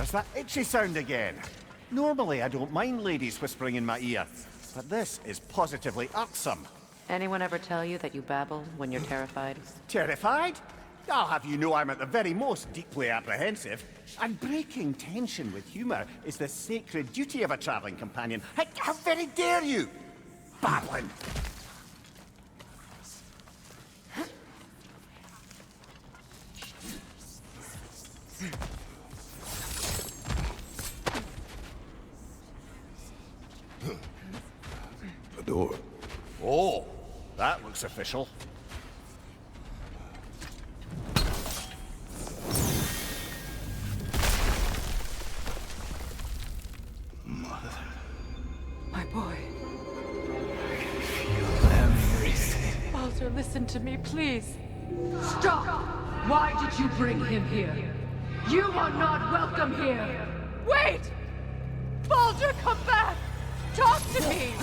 There's that itchy sound again. Normally I don't mind ladies whispering in my ear, but this is positively irksome. Anyone ever tell you that you babble when you're terrified? Terrified? I'll have you know I'm at the very most deeply apprehensive. And breaking tension with humor is the sacred duty of a traveling companion. How very dare you! Babbling! The door. Oh, that looks official. My boy. Feel everything. Baldur, listen to me, please. Stop! Why did you bring him here? You are not welcome here! Wait! Baldur, come back! Talk to me!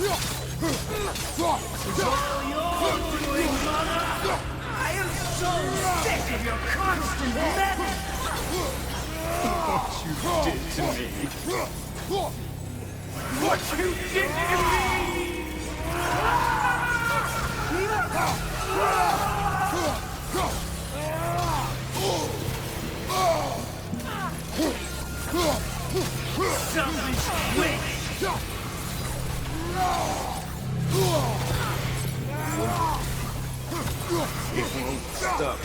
I am so sick of your constant menace! What you did to me. What you did to me! Something's quick! It won't stop.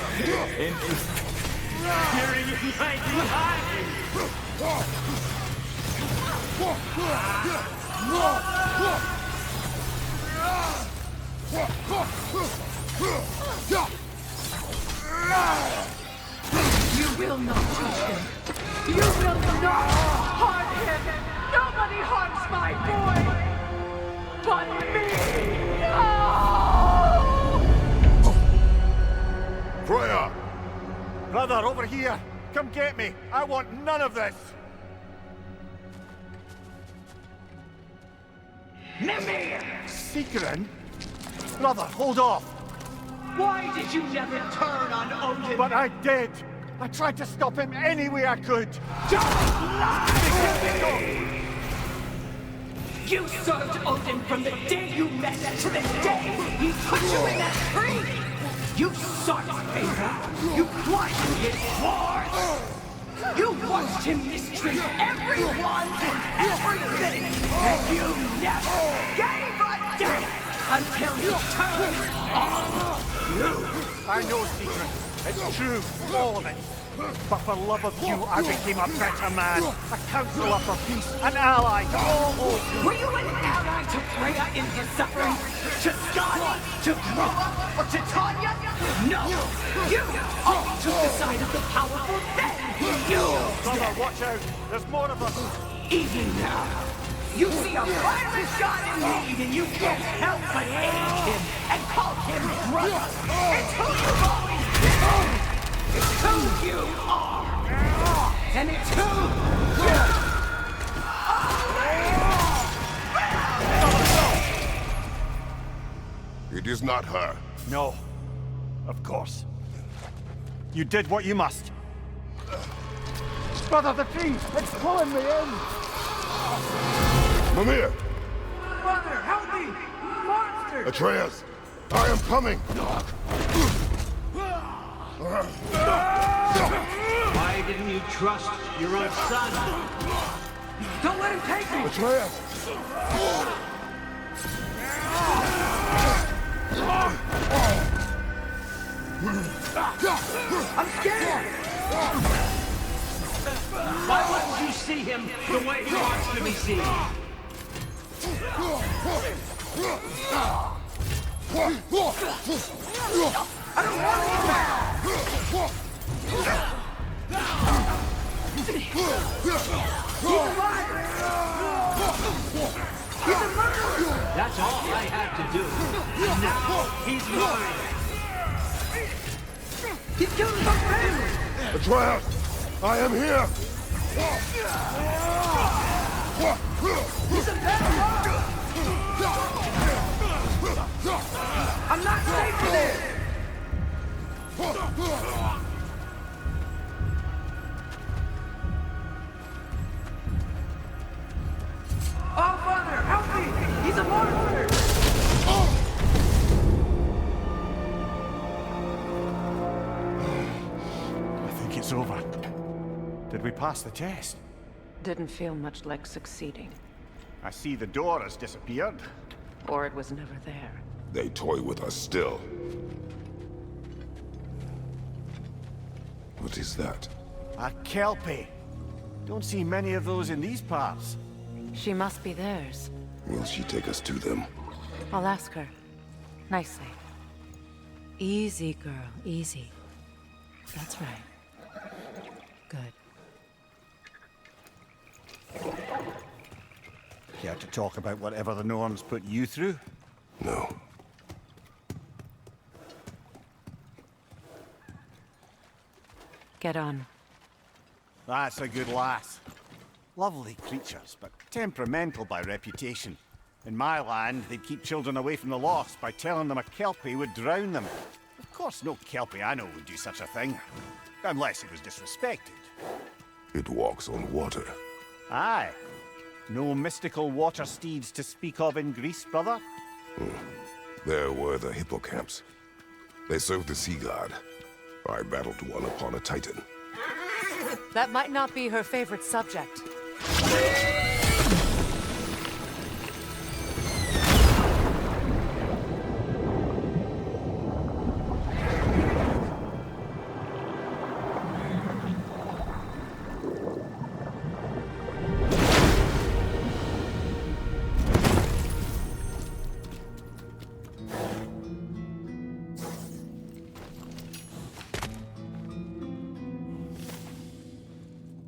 Hearing you might be hiding! You will not touch him! You will not harm him! Nobody harms my boy! But me! No! Freya! Brother, over here! Come get me! I want none of this! Mimir! Secret? Brother, hold off! Why did you never turn on Odin? But I did! I tried to stop him any way I could! Don't lie! You served Odin from the day you met to the day he put you in that tree! You sought his favor! You plotted his wars! You watched him mistreat everyone and everything! And you never gave a damn until he turned on you! I know, Secret. It's true, all of it. But for love of you, I became a better man. A counselor for peace, an ally to all hope. Were you an ally to Freya in her suffering? To Skadi? To Groa? Or to Tanya? No! You only took the side of the powerful then! You! Brother, watch out. There's more of us. Even now, you see a violent god in need and you can't help but hate him and call him brother! It's who you've always been! It's who you are! And it's who you It is not her. No. Of course. You did what you must. Brother, the tree! It's pulling me in! Mimir! Mother, help me! Monster! Atreus! I am coming! Why didn't you trust your own son? Don't let him take me! Atreus! I'm scared! Why wouldn't you see him the way he wants to be seen? I don't want to back! He's alive! He's a murderer! That's all I had to do. And now he's mine. He's killing my family! Atreus! I am here! He's a bad dog! I'm not safe in there! It's over. Did we pass the test? Didn't feel much like succeeding. I see the door has disappeared. Or it was never there. They toy with us still. What is that? A Kelpie. Don't see many of those in these parts. She must be theirs. Will she take us to them? I'll ask her. Nicely. Easy, girl. Easy. That's right. Good. Care to talk about whatever the Norns put you through? No. Get on. That's a good lass. Lovely creatures, but temperamental by reputation. In my land, they'd keep children away from the lost by telling them a Kelpie would drown them. Of course, no Kelpie I know would do such a thing. Unless it was disrespected. It walks on water. Aye. No mystical water steeds to speak of in Greece, brother? There were the hippocamps. They served the sea god. I battled one upon a titan. That might not be her favorite subject.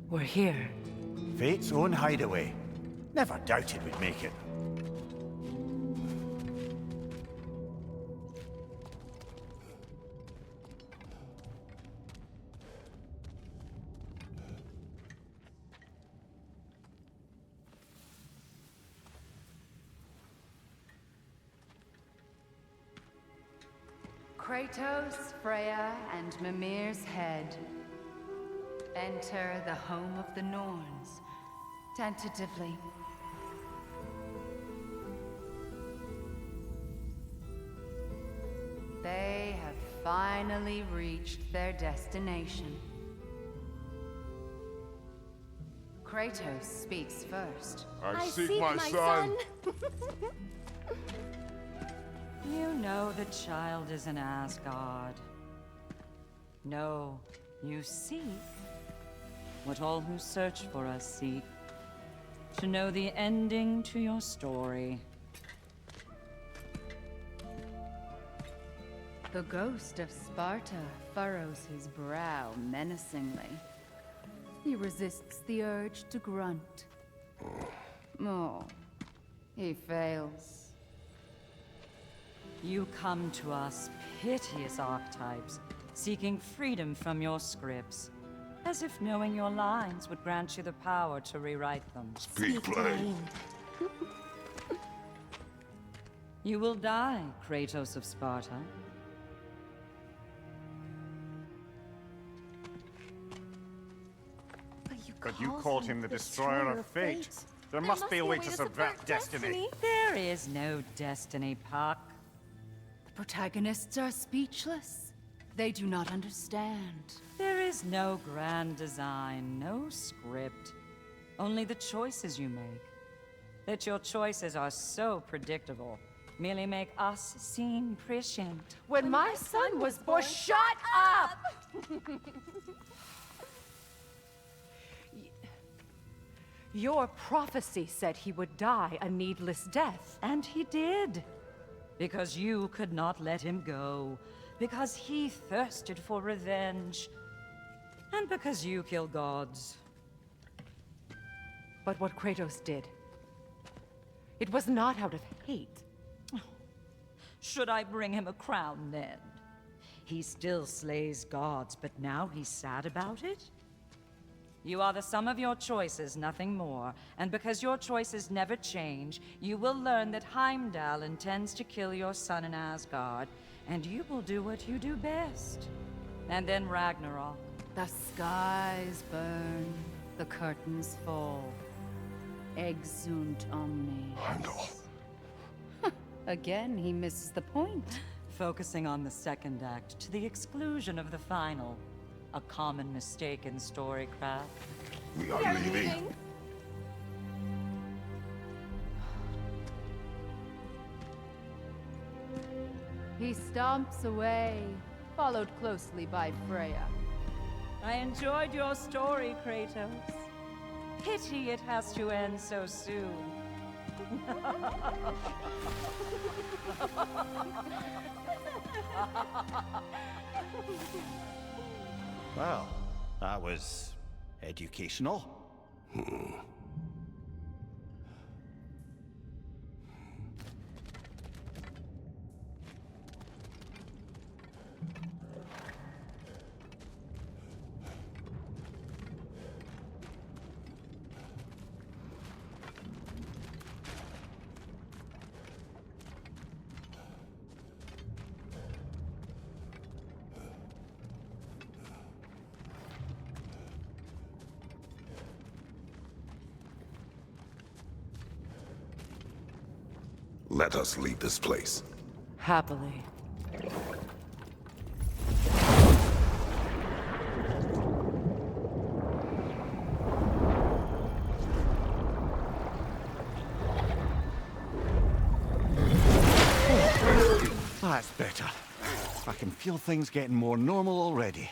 We're here. Fate's own hideaway. Never doubted we'd make it. Kratos, Freya, and Mimir's head. Enter the home of the Norns, tentatively. They have finally reached their destination. Kratos speaks first. I seek my son. You know the child is in Asgard. No, you seek what all who search for us seek. To know the ending to your story. The ghost of Sparta furrows his brow menacingly. He resists the urge to grunt. Oh, he fails. You come to us, piteous archetypes, seeking freedom from your scripts. As if knowing your lines would grant you the power to rewrite them. Speak plain. You will die, Kratos of Sparta. But you called him the destroyer of fate. There must be a way to subvert destiny. There is no destiny, Puck. The protagonists are speechless. They do not understand. There is no grand design, no script. Only the choices you make. That your choices are so predictable, merely make us seem prescient. When my son was born, shut up! Your prophecy said he would die a needless death. And he did. Because you could not let him go. Because he thirsted for revenge. And because you kill gods. But what Kratos did, it was not out of hate. Should I bring him a crown then? He still slays gods, but now he's sad about it? You are the sum of your choices, nothing more. And because your choices never change, you will learn that Heimdall intends to kill your son in Asgard, and you will do what you do best. And then Ragnarok. The skies burn, the curtains fall. Exunt omnes. Heimdall. Again, he misses the point. Focusing on the second act to the exclusion of the final. A common mistake in storycraft. We are leaving. He stomps away, followed closely by Freya. I enjoyed your story, Kratos. Pity it has to end so soon. Well, that was educational. Let us leave this place. Happily. That's better. I can feel things getting more normal already.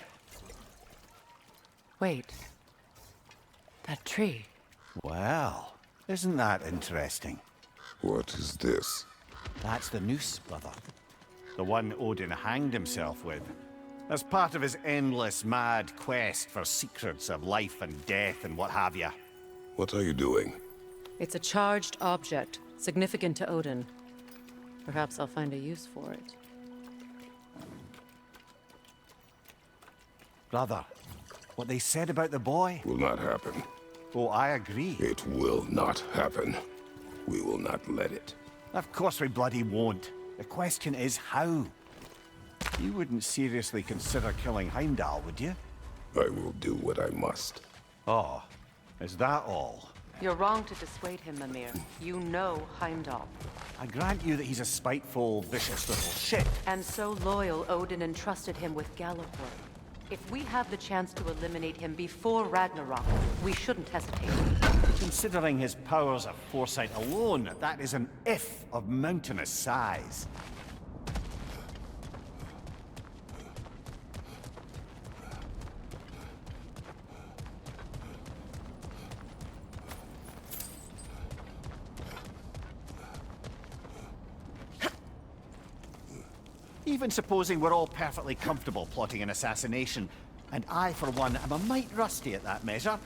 Wait. That tree. Well, isn't that interesting? What is this? That's the noose, brother. The one Odin hanged himself with. As part of his endless, mad quest for secrets of life and death and what have you. What are you doing? It's a charged object, significant to Odin. Perhaps I'll find a use for it. Brother, what they said about the boy? Will not happen. Oh, I agree. It will not happen. We will not let it. Of course we bloody won't. The question is how. You wouldn't seriously consider killing Heimdall, would you? I will do what I must. Oh, is that all? You're wrong to dissuade him, Mimir. You know Heimdall. I grant you that he's a spiteful, vicious little shit. And so loyal, Odin entrusted him with Gallifrey. If we have the chance to eliminate him before Ragnarok, we shouldn't hesitate. Considering his powers of foresight alone, that is an if of mountainous size. Even supposing we're all perfectly comfortable plotting an assassination, and I, for one, am a mite rusty at that measure,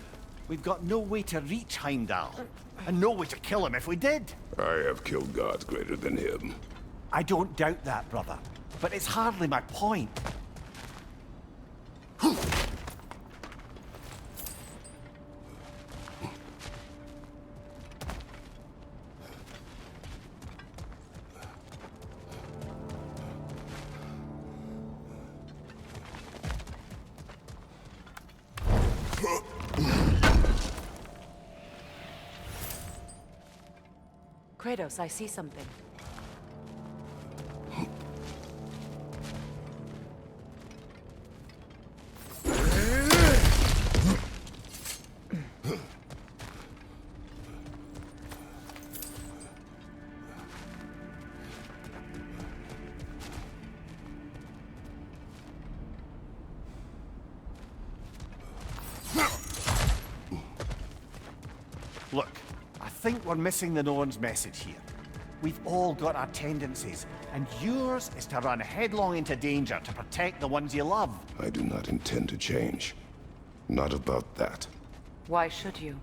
we've got no way to reach Heimdall, and no way to kill him if we did. I have killed gods greater than him. I don't doubt that, brother, but it's hardly my point. Kratos, I see something. Look, I think we're missing the Norn's message here. We've all got our tendencies, and yours is to run headlong into danger to protect the ones you love. I do not intend to change. Not about that. Why should you?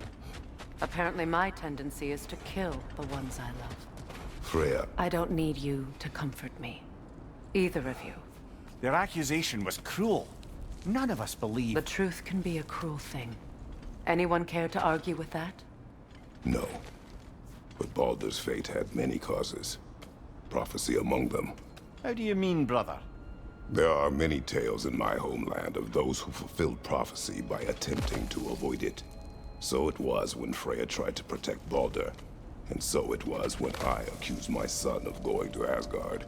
Apparently my tendency is to kill the ones I love. Freya, I don't need you to comfort me. Either of you. Their accusation was cruel. None of us believe... The truth can be a cruel thing. Anyone care to argue with that? no. But Baldur's fate had many causes. Prophecy among them. How do you mean, brother? There are many tales in my homeland of those who fulfilled prophecy by attempting to avoid it. So it was when Freya tried to protect Baldur. And so it was when I accused my son of going to Asgard.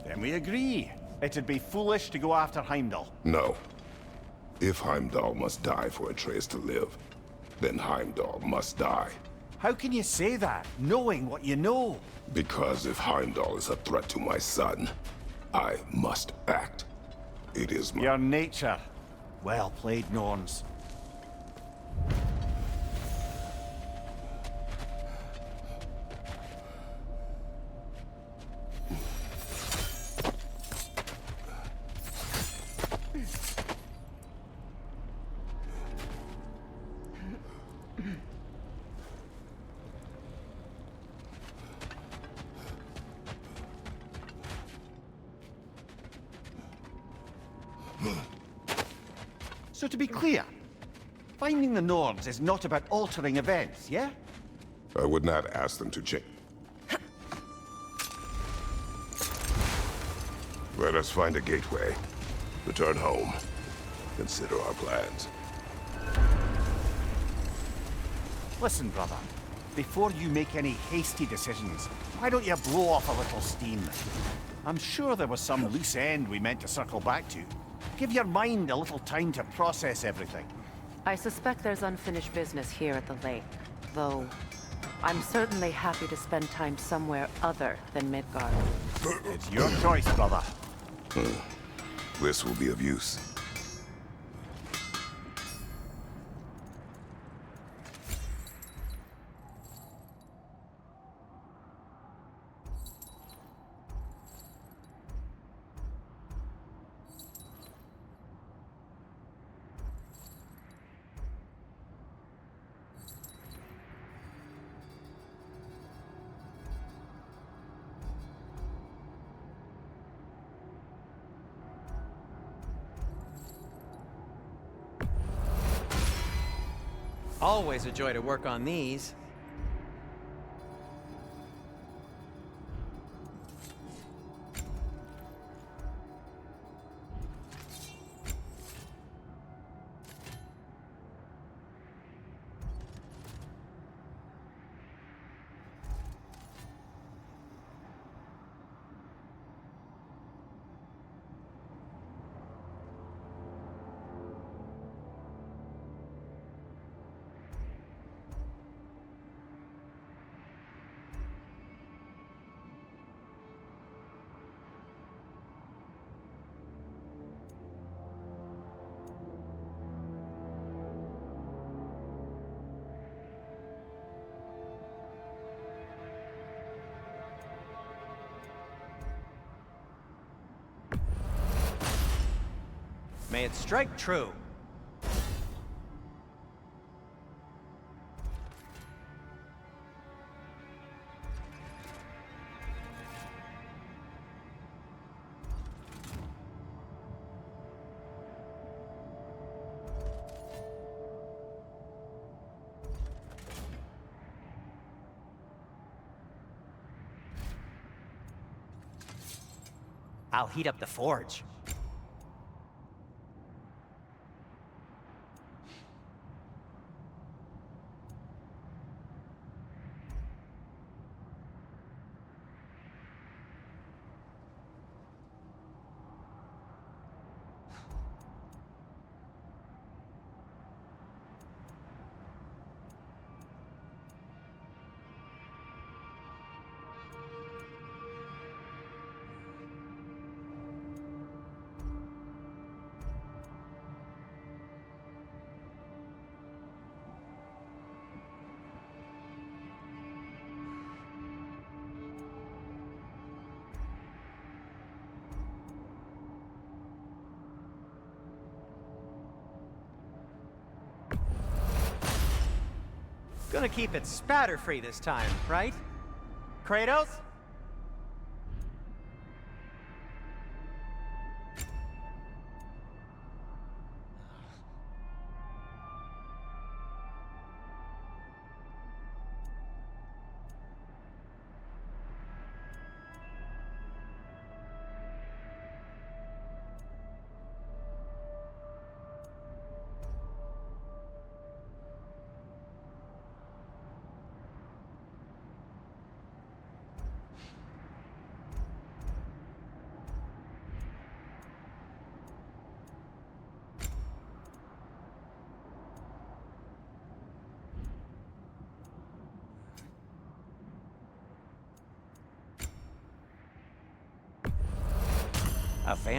Then we agree. It'd be foolish to go after Heimdall. No. If Heimdall must die for Atreus to live, then Heimdall must die. How can you say that, knowing what you know? Because if Heimdall is a threat to my son, I must act. It is my... Your nature. Well played, Norns. So to be clear, finding the Norns is not about altering events, yeah? I would not ask them to change. Let us find a gateway. Return home. Consider our plans. Listen, brother. Before you make any hasty decisions, why don't you blow off a little steam? I'm sure there was some loose end we meant to circle back to. Give your mind a little time to process everything. I suspect there's unfinished business here at the lake, though I'm certainly happy to spend time somewhere other than Midgard. It's your choice, brother. This will be of use. Always a joy to work on these. May it strike true. I'll heat up the forge. Gonna keep it spatter-free this time, right? Kratos?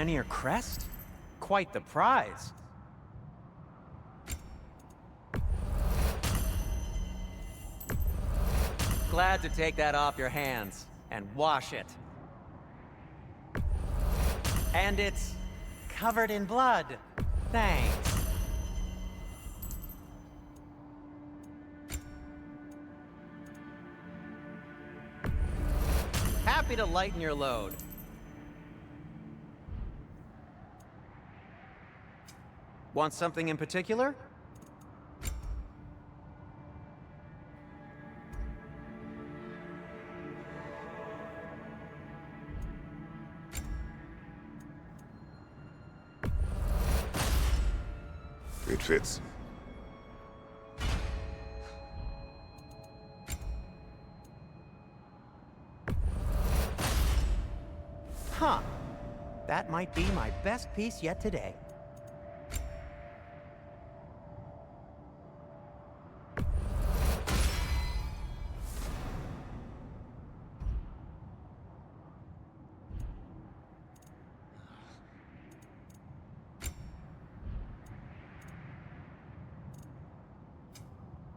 Vanir crest? Quite the prize. Glad to take that off your hands and wash it. And it's covered in blood. Thanks. Happy to lighten your load. Want something in particular? It fits. Huh. That might be my best piece yet today.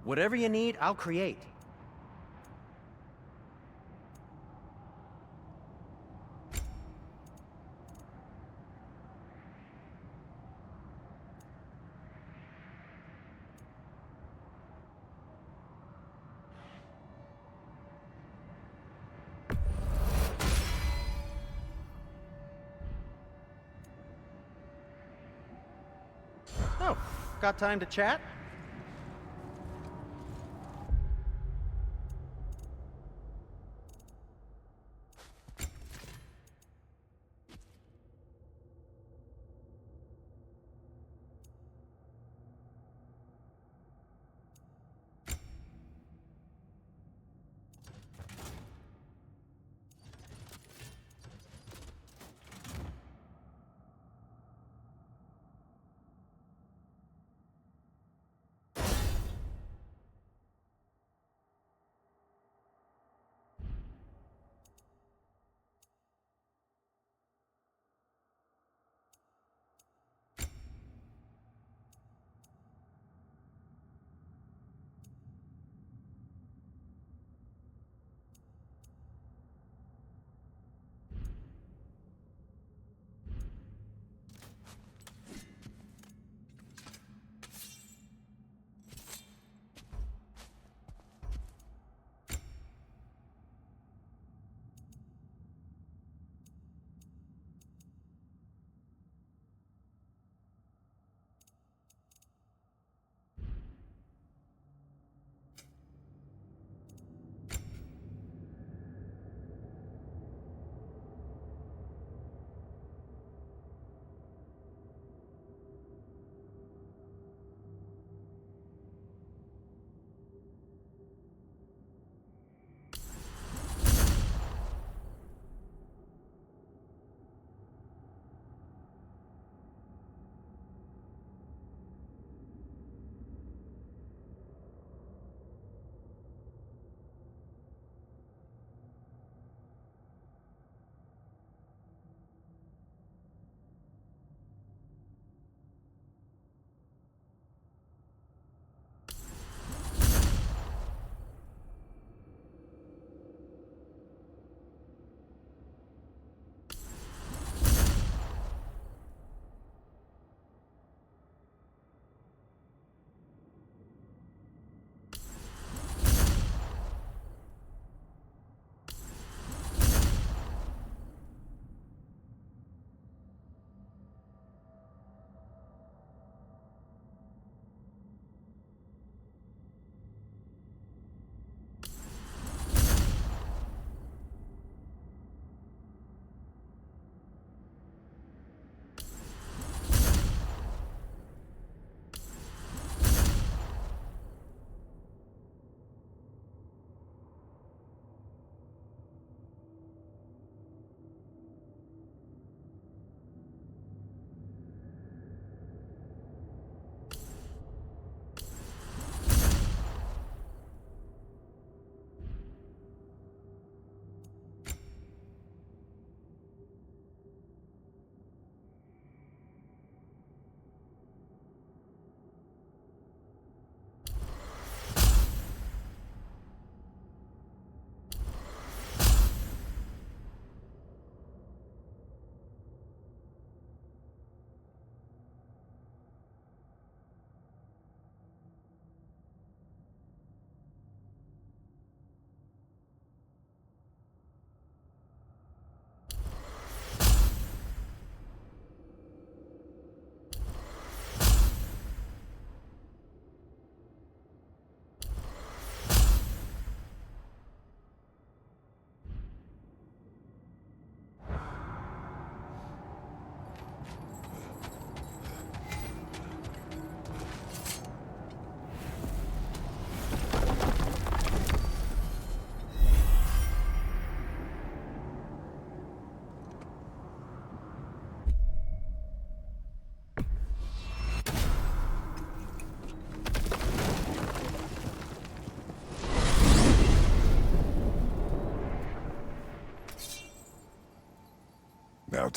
Whatever you need, I'll create. Oh, got time to chat?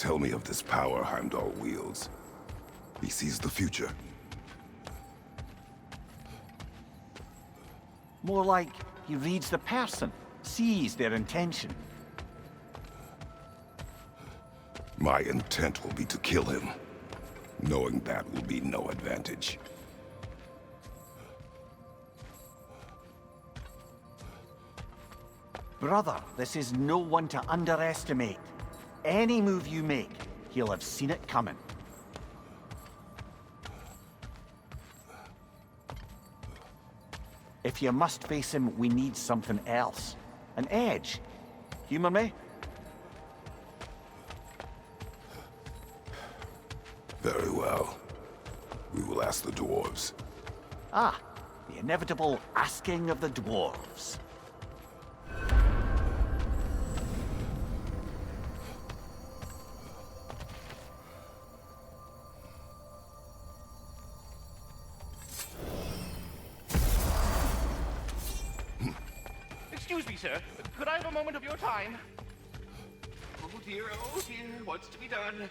tell me of this power Heimdall wields. He sees the future. More like he reads the person, sees their intention. My intent will be to kill him. Knowing that will be no advantage. Brother, this is no one to underestimate. Any move you make, he'll have seen it coming. If you must face him, we need something else. An edge. Humor me? Very well. We will ask the dwarves. Ah, the inevitable asking of the dwarves. Excuse me, sir. Could I have a moment of your time? Oh dear, what's to be done?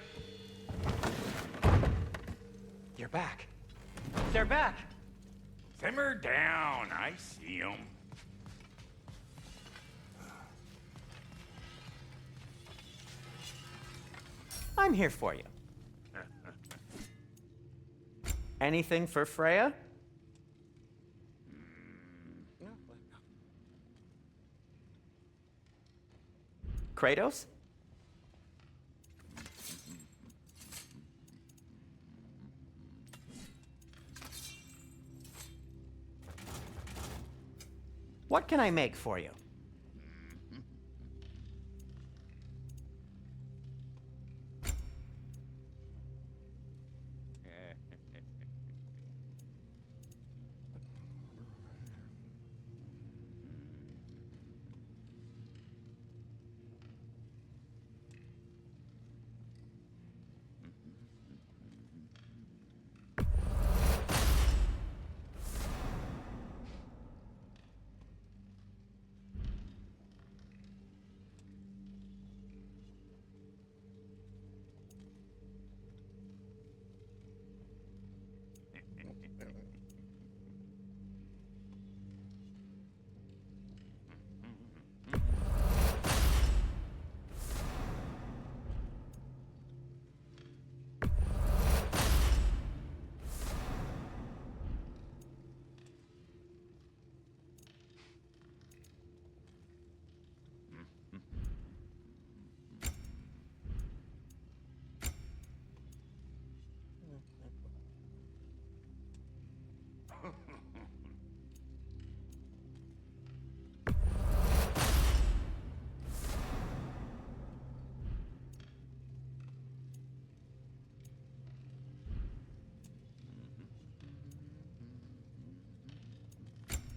You're back. They're back. Simmer down, I see 'em. I'm here for you. Anything for Freya? Kratos? What can I make for you?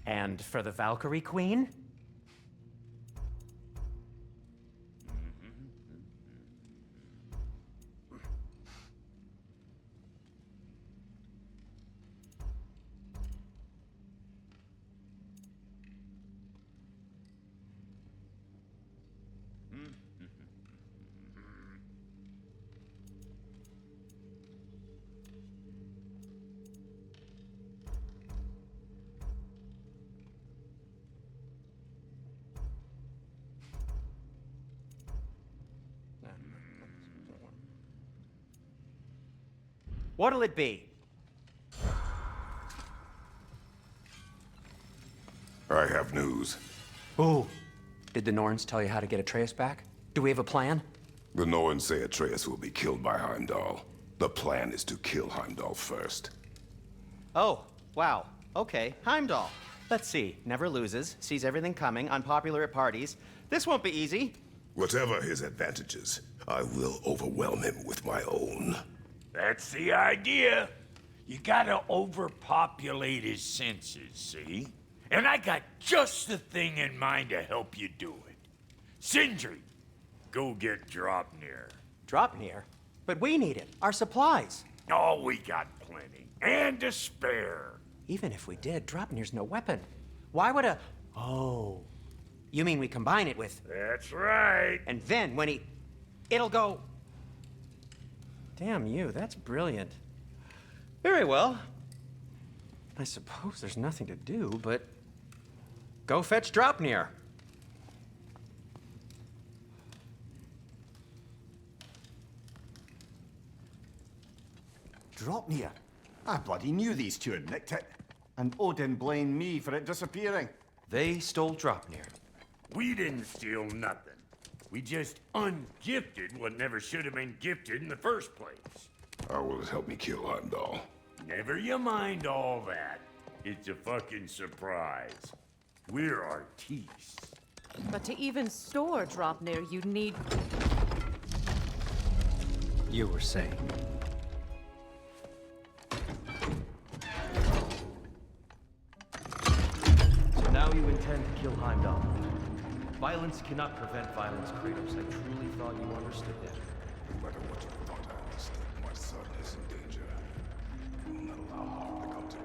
And for the Valkyrie Queen? What'll it be? I have news. Ooh. Did the Norns tell you how to get Atreus back? Do we have a plan? The Norns say Atreus will be killed by Heimdall. The plan is to kill Heimdall first. Oh, wow. Okay, Heimdall. Let's see. Never loses, sees everything coming, unpopular at parties. This won't be easy. Whatever his advantages, I will overwhelm him with my own. That's the idea. You gotta overpopulate his senses, see? And I got just the thing in mind to help you do it. Sindri, go get Draupnir. Draupnir? But we need it. Our supplies. Oh, we got plenty. And to spare. Even if we did, Draupnir's no weapon. Why would a... Oh. You mean we combine it with... That's right. And then when he... It'll go... Damn you, that's brilliant. Very well. I suppose there's nothing to do, but go fetch Dropnir. Dropnir? I bloody knew these two had nicked it. And Odin blamed me for it disappearing. They stole Dropnir. We didn't steal nothing. We just ungifted what never should have been gifted in the first place. How will it help me kill Heimdall? Never you mind all that. It's a fucking surprise. We're artistes. But to even store Dropnir, you'd need... You were saying. So now you intend to kill Heimdall. Violence cannot prevent violence, Kratos. I truly thought you understood that. No matter what you thought I understood, my son is in danger. I will not allow harm to come to him.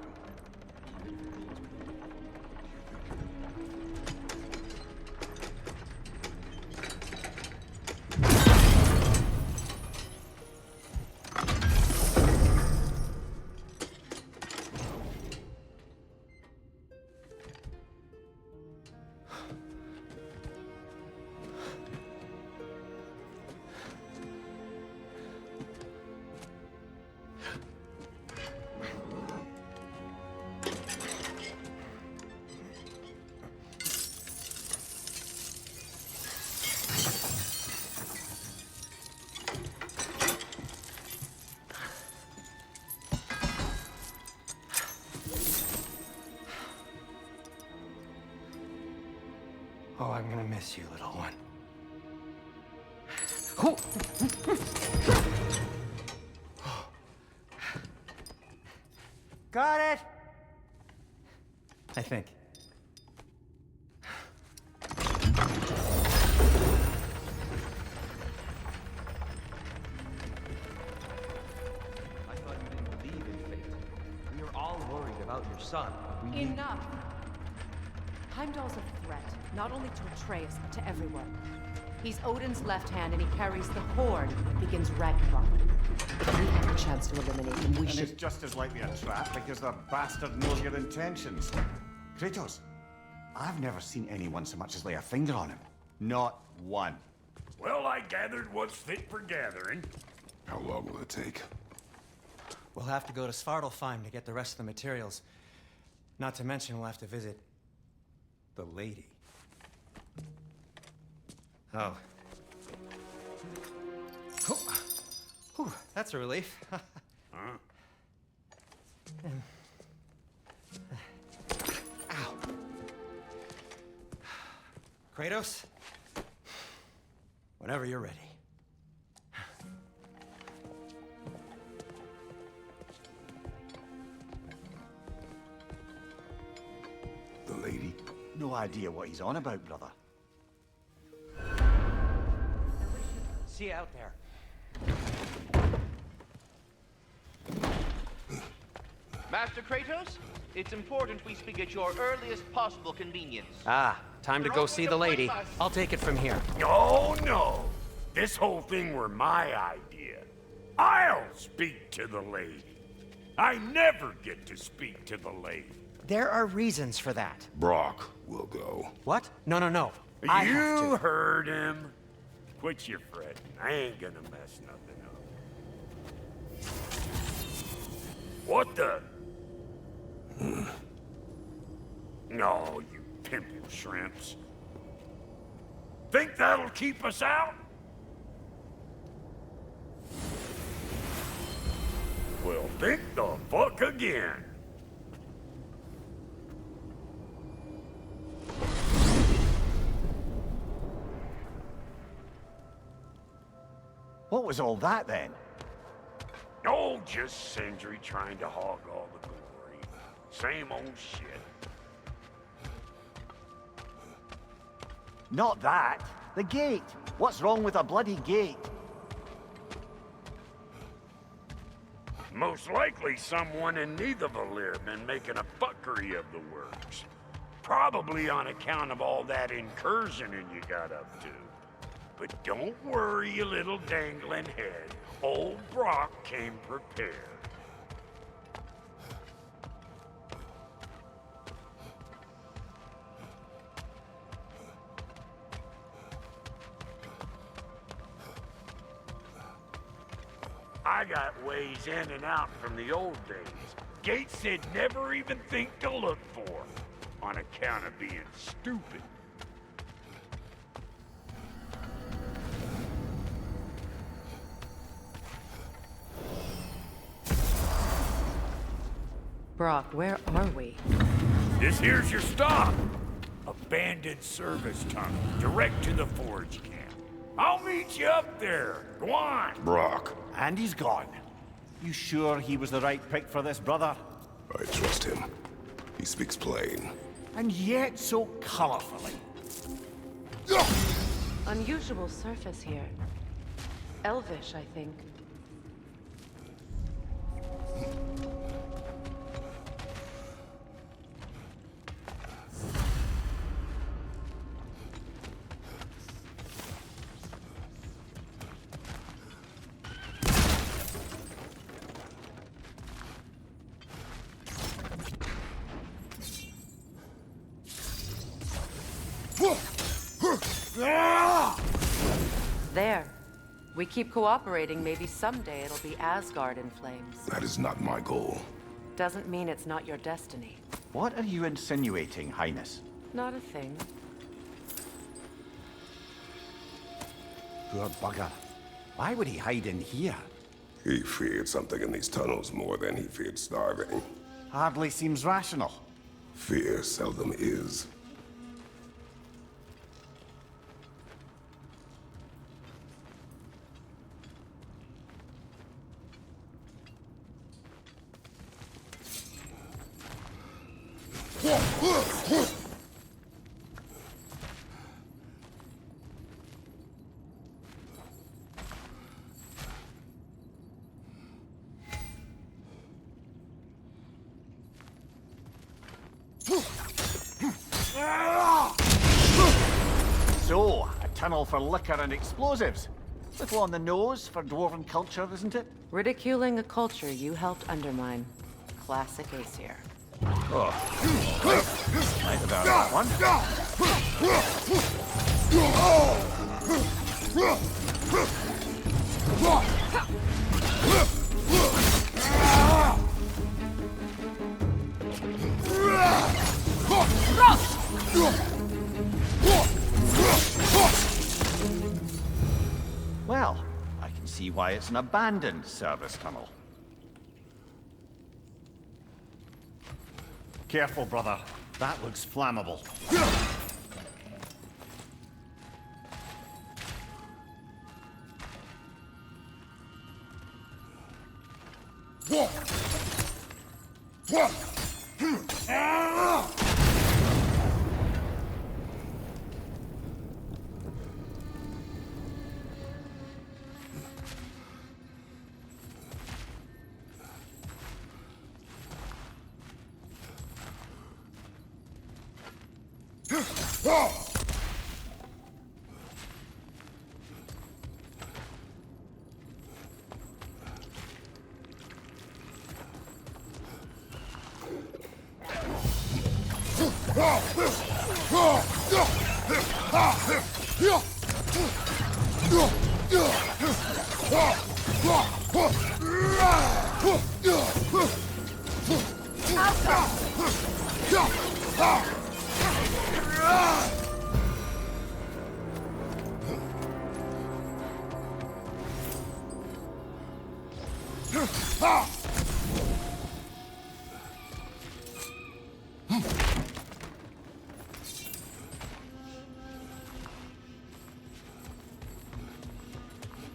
Oh, I'm gonna miss you, little one. Got it! I think. I thought you didn't believe in fate. We are all worried about your son. We need... Enough! Heimdall's a threat, not only to Atreus, but to everyone. He's Odin's left hand, and he carries the Horde that begins Ragnarok. If we have a chance to eliminate him, we And should... it's just as likely a trap because the bastard knows your intentions. Kratos, I've never seen anyone so much as lay a finger on him. Not one. Well, I gathered what's fit for gathering. How long will it take? We'll have to go to Svartalfheim to get the rest of the materials. Not to mention we'll have to visit the lady. Oh. Whew, that's a relief. Ow. Kratos? Whenever you're ready. The lady? No idea what he's on about, brother. See you out there. Master Kratos, it's important we speak at your earliest possible convenience. Ah, time to go see the lady. I'll take it from here. Oh, no. This whole thing were my idea. I'll speak to the lady. I never get to speak to the lady. There are reasons for that. Brock will go. What? No, no, no. I have You to. heard him. Quit your fretting. I ain't gonna mess nothing up. What the? No, you pimple shrimps. Think that'll keep us out? Well, think the fuck again. What was all that then? Oh, just Sindri trying to hog all the glory. Same old shit. Not that. The gate. What's wrong with a bloody gate? Most likely someone in Nidavellir been making a fuckery of the works. Probably on account of all that incursioning you got up to. But don't worry, you little dangling head. Old Brock came prepared. I got ways in and out from the old days. Gates said never even think to look for, on account of being stupid. Brock, where are we? This here's your stop. Abandoned service tunnel, direct to the forge camp. I'll meet you up there. Go on. Brock, And he's gone. You sure he was the right pick for this, brother? I trust him. He speaks plain. And yet so colorfully. Unusual surface here. Elvish, I think. There. We keep cooperating, maybe someday it'll be Asgard in flames. That is not my goal. Doesn't mean it's not your destiny. What are you insinuating, Highness? Not a thing. Poor bugger. Why would he hide in here? He feared something in these tunnels more than he feared starving. Hardly seems rational. Fear seldom is. So, a tunnel for liquor and explosives. Little on the nose for dwarven culture, isn't it? Ridiculing a culture you helped undermine. Classic Aesir. Might have earned that one. Well, I can see why it's an abandoned service tunnel. Careful, brother. That looks flammable.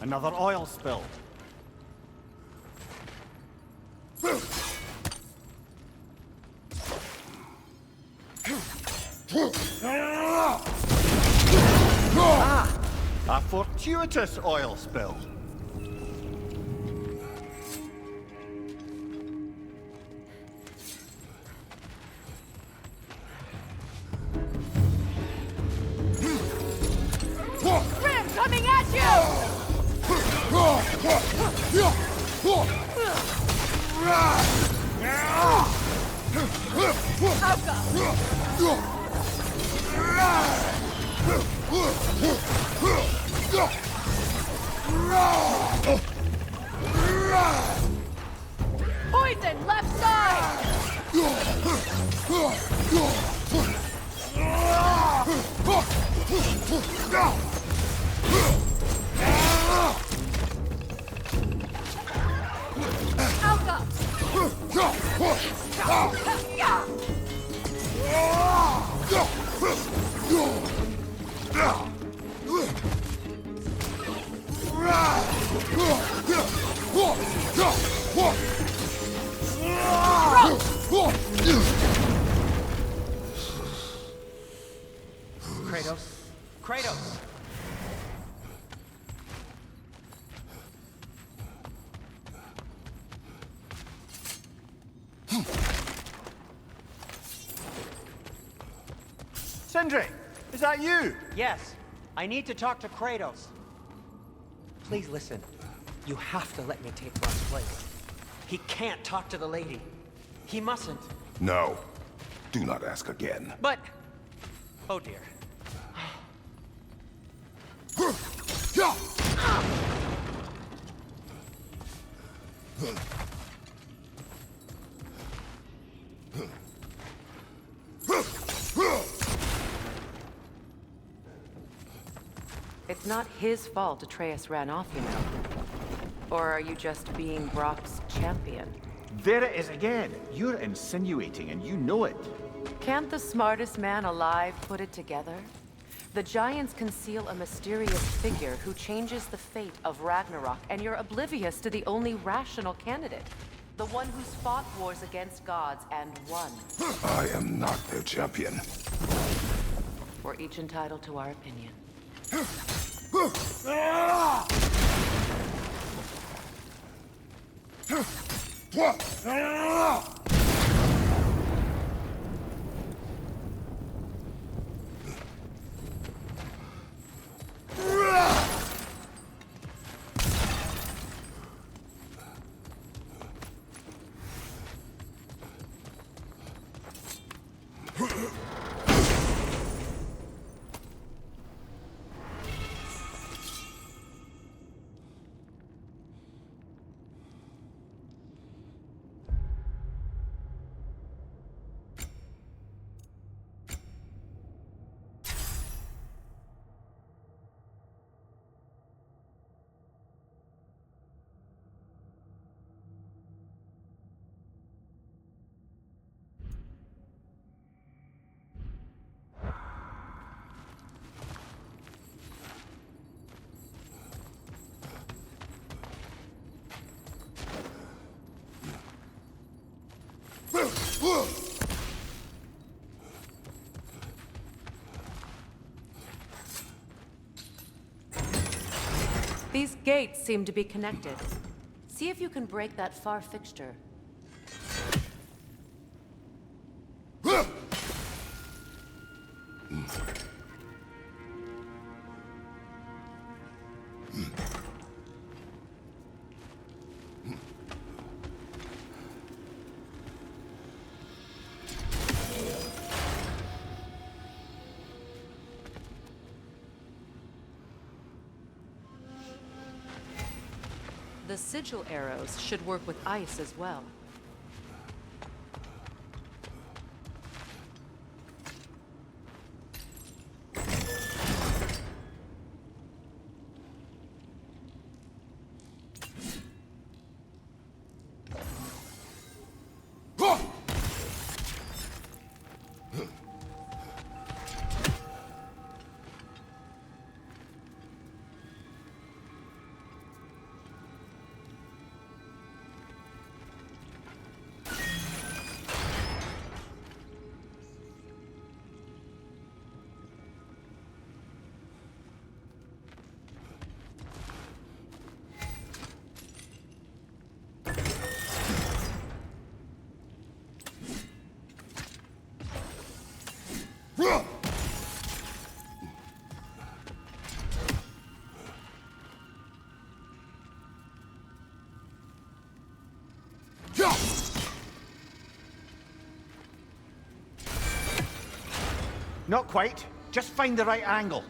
Another oil spill. A fortuitous oil spill. coming at you! Poison, left side! Kratos? Kratos! Sindri, is that you? Yes. I need to talk to Kratos. Please listen. You have to let me take Ron's place. He can't talk to the lady. He mustn't. No. Do not ask again. But... Oh dear. It's not his fault Atreus ran off, you know. Or are you just being Brock's champion? There it is again. You're insinuating and you know it. Can't the smartest man alive put it together? The Giants conceal a mysterious figure who changes the fate of Ragnarok, and you're oblivious to the only rational candidate. The one who's fought wars against gods and won. I am not their champion. We're each entitled to our opinion. These gates seem to be connected. See if you can break that far fixture. The sigil arrows should work with ice as well. Not quite. Just find the right angle.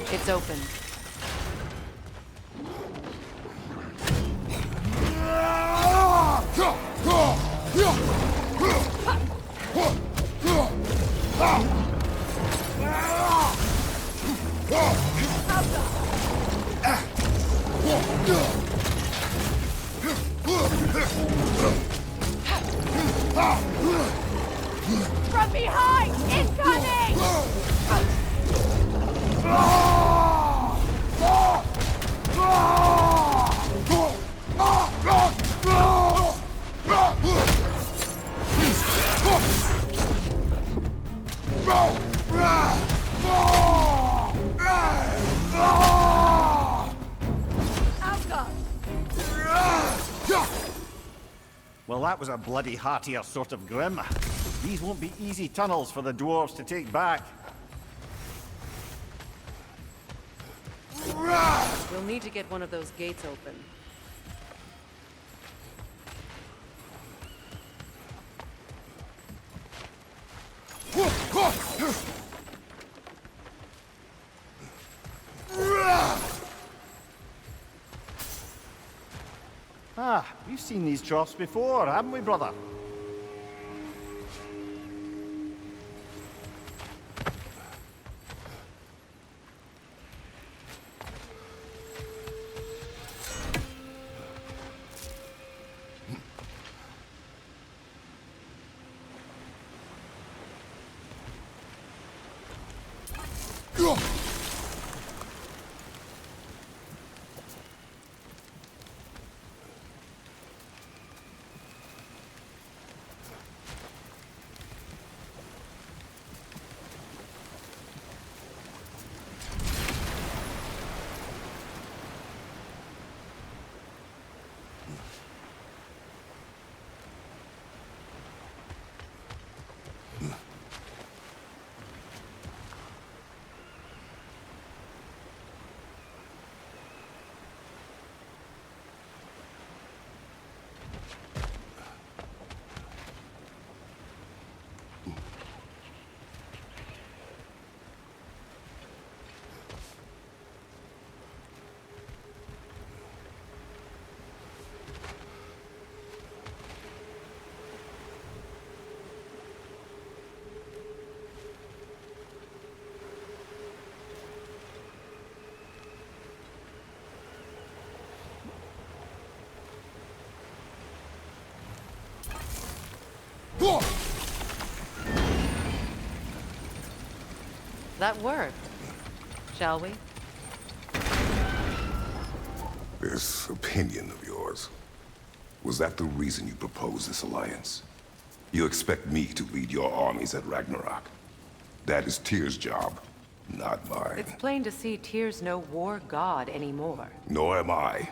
It's open. From behind! Incoming! Well, that was a bloody heartier sort of grim. These won't be easy tunnels for the dwarves to take back. We'll need to get one of those gates open. Ah, we've seen these troughs before, haven't we, brother? That worked. Shall we? This opinion of yours, was that the reason you proposed this alliance? You expect me to lead your armies at Ragnarok? That is Tyr's job, not mine. It's plain to see Tyr's no war god anymore. Nor am I.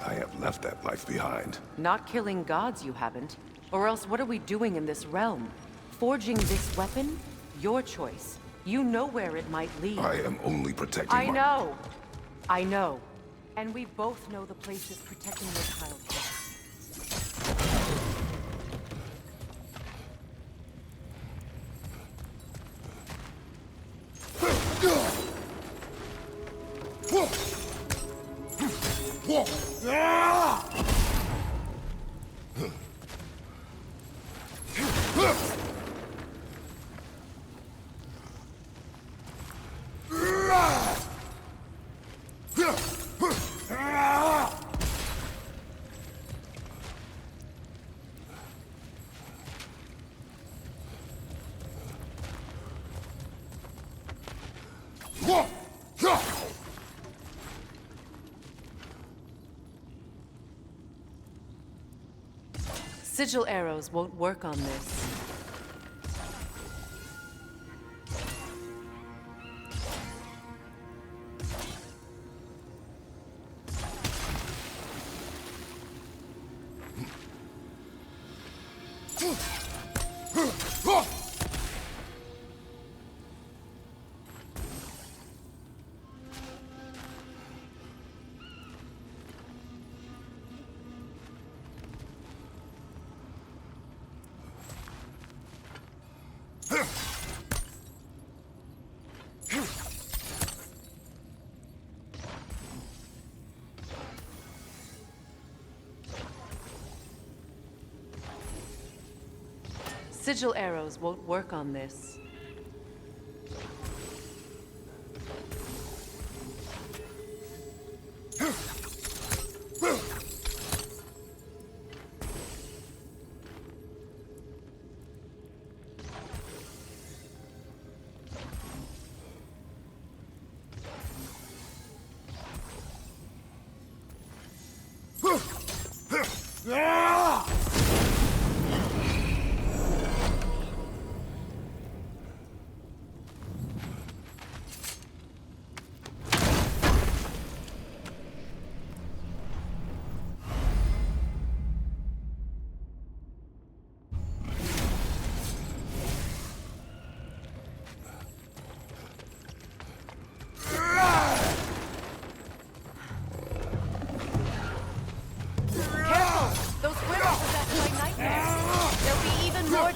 I have left that life behind. Not killing gods, you haven't. Or else what are we doing in this realm? Forging this weapon? Your choice. You know where it might lead. I am only protecting I know. I know. And we both know the place is protecting your child. Sigil arrows won't work on this. Sigil arrows won't work on this.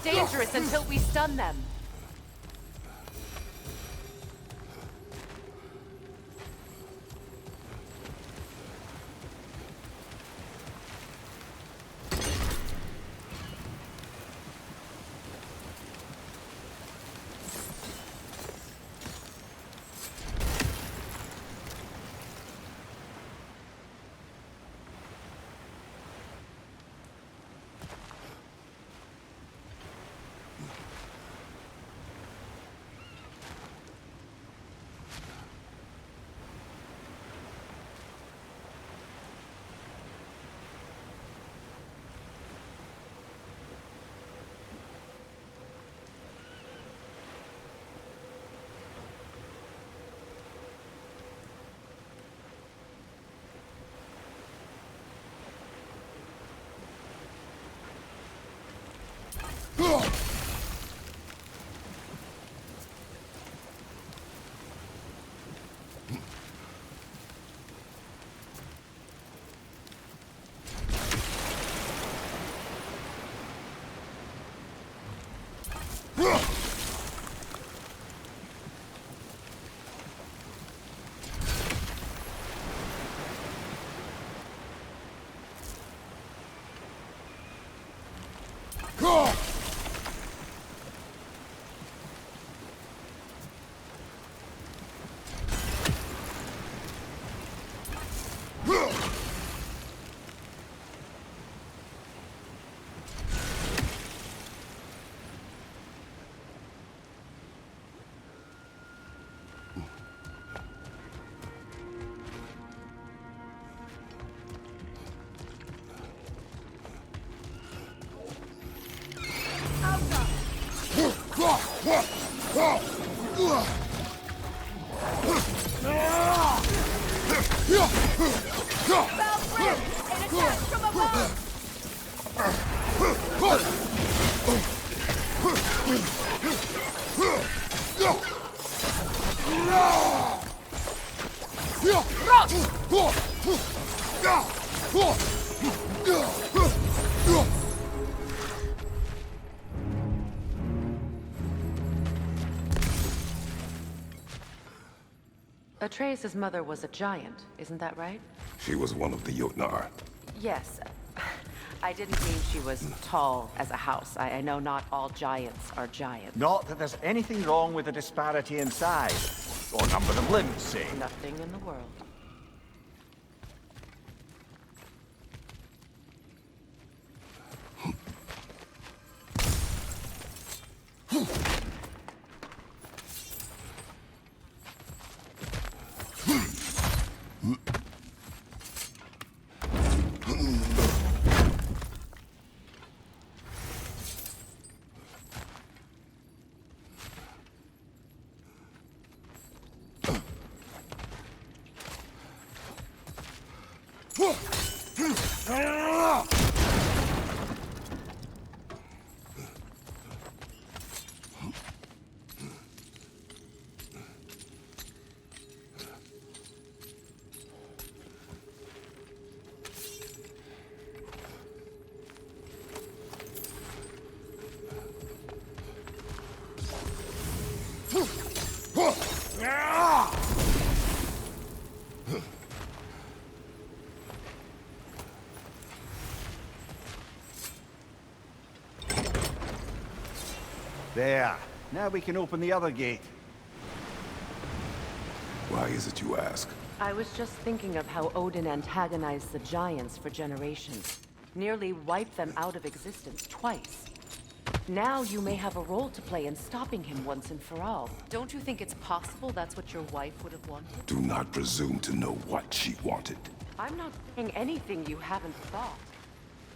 Dangerous until we stun them. Atreus' mother was a giant, isn't that right? She was one of the Jotnar. Yes. I didn't mean she was tall as a house. I know not all giants are giants. Not that there's anything wrong with the disparity in size. Or number of limbs, say. Nothing in the world. There. Now we can open the other gate. Why is it you ask? I was just thinking of how Odin antagonized the Giants for generations. Nearly wiped them out of existence twice. Now you may have a role to play in stopping him once and for all. Don't you think it's possible that's what your wife would have wanted? Do not presume to know what she wanted. I'm not saying anything you haven't thought.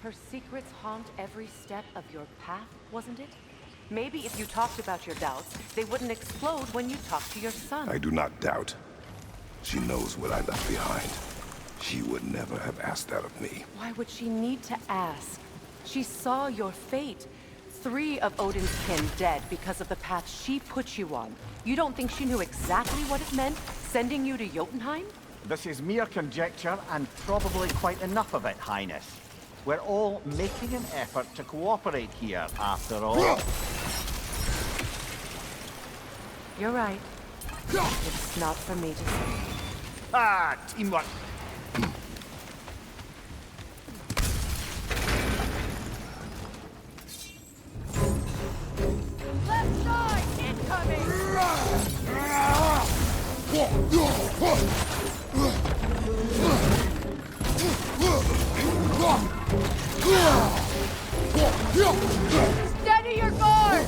Her secrets haunt every step of your path, wasn't it? Maybe if you talked about your doubts, they wouldn't explode when you talked to your son. I do not doubt. She knows what I left behind. She would never have asked that of me. Why would she need to ask? She saw your fate. 3 of Odin's kin dead because of the path she put you on. You don't think she knew exactly what it meant, sending you to Jotunheim? This is mere conjecture, and probably quite enough of it, Highness. We're all making an effort to cooperate here, after all. You're right. It's not for me to say. Ah, teamwork. Left side, incoming! Steady your guard!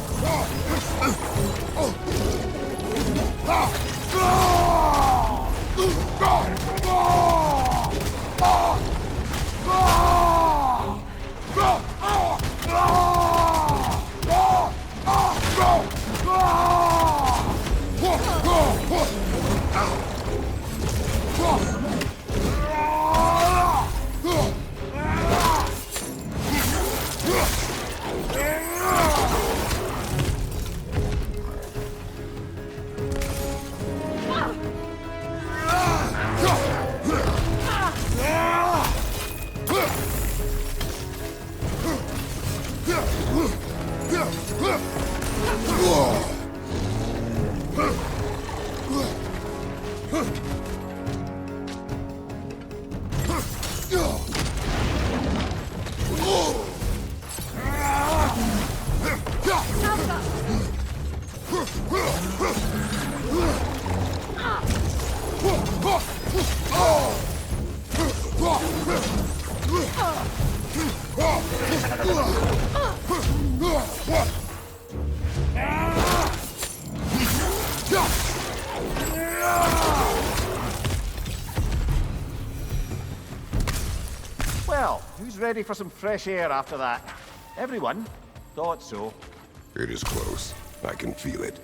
Well, who's ready for some fresh air after that? Everyone? Thought so. It is close. I can feel it.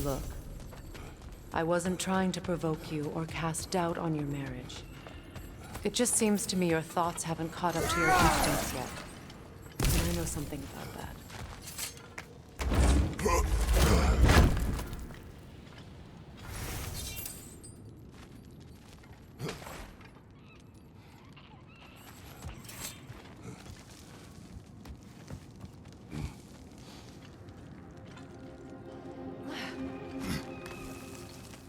Look, I wasn't trying to provoke you or cast doubt on your marriage. It just seems to me your thoughts haven't caught up to your instincts yet. And I know something about that.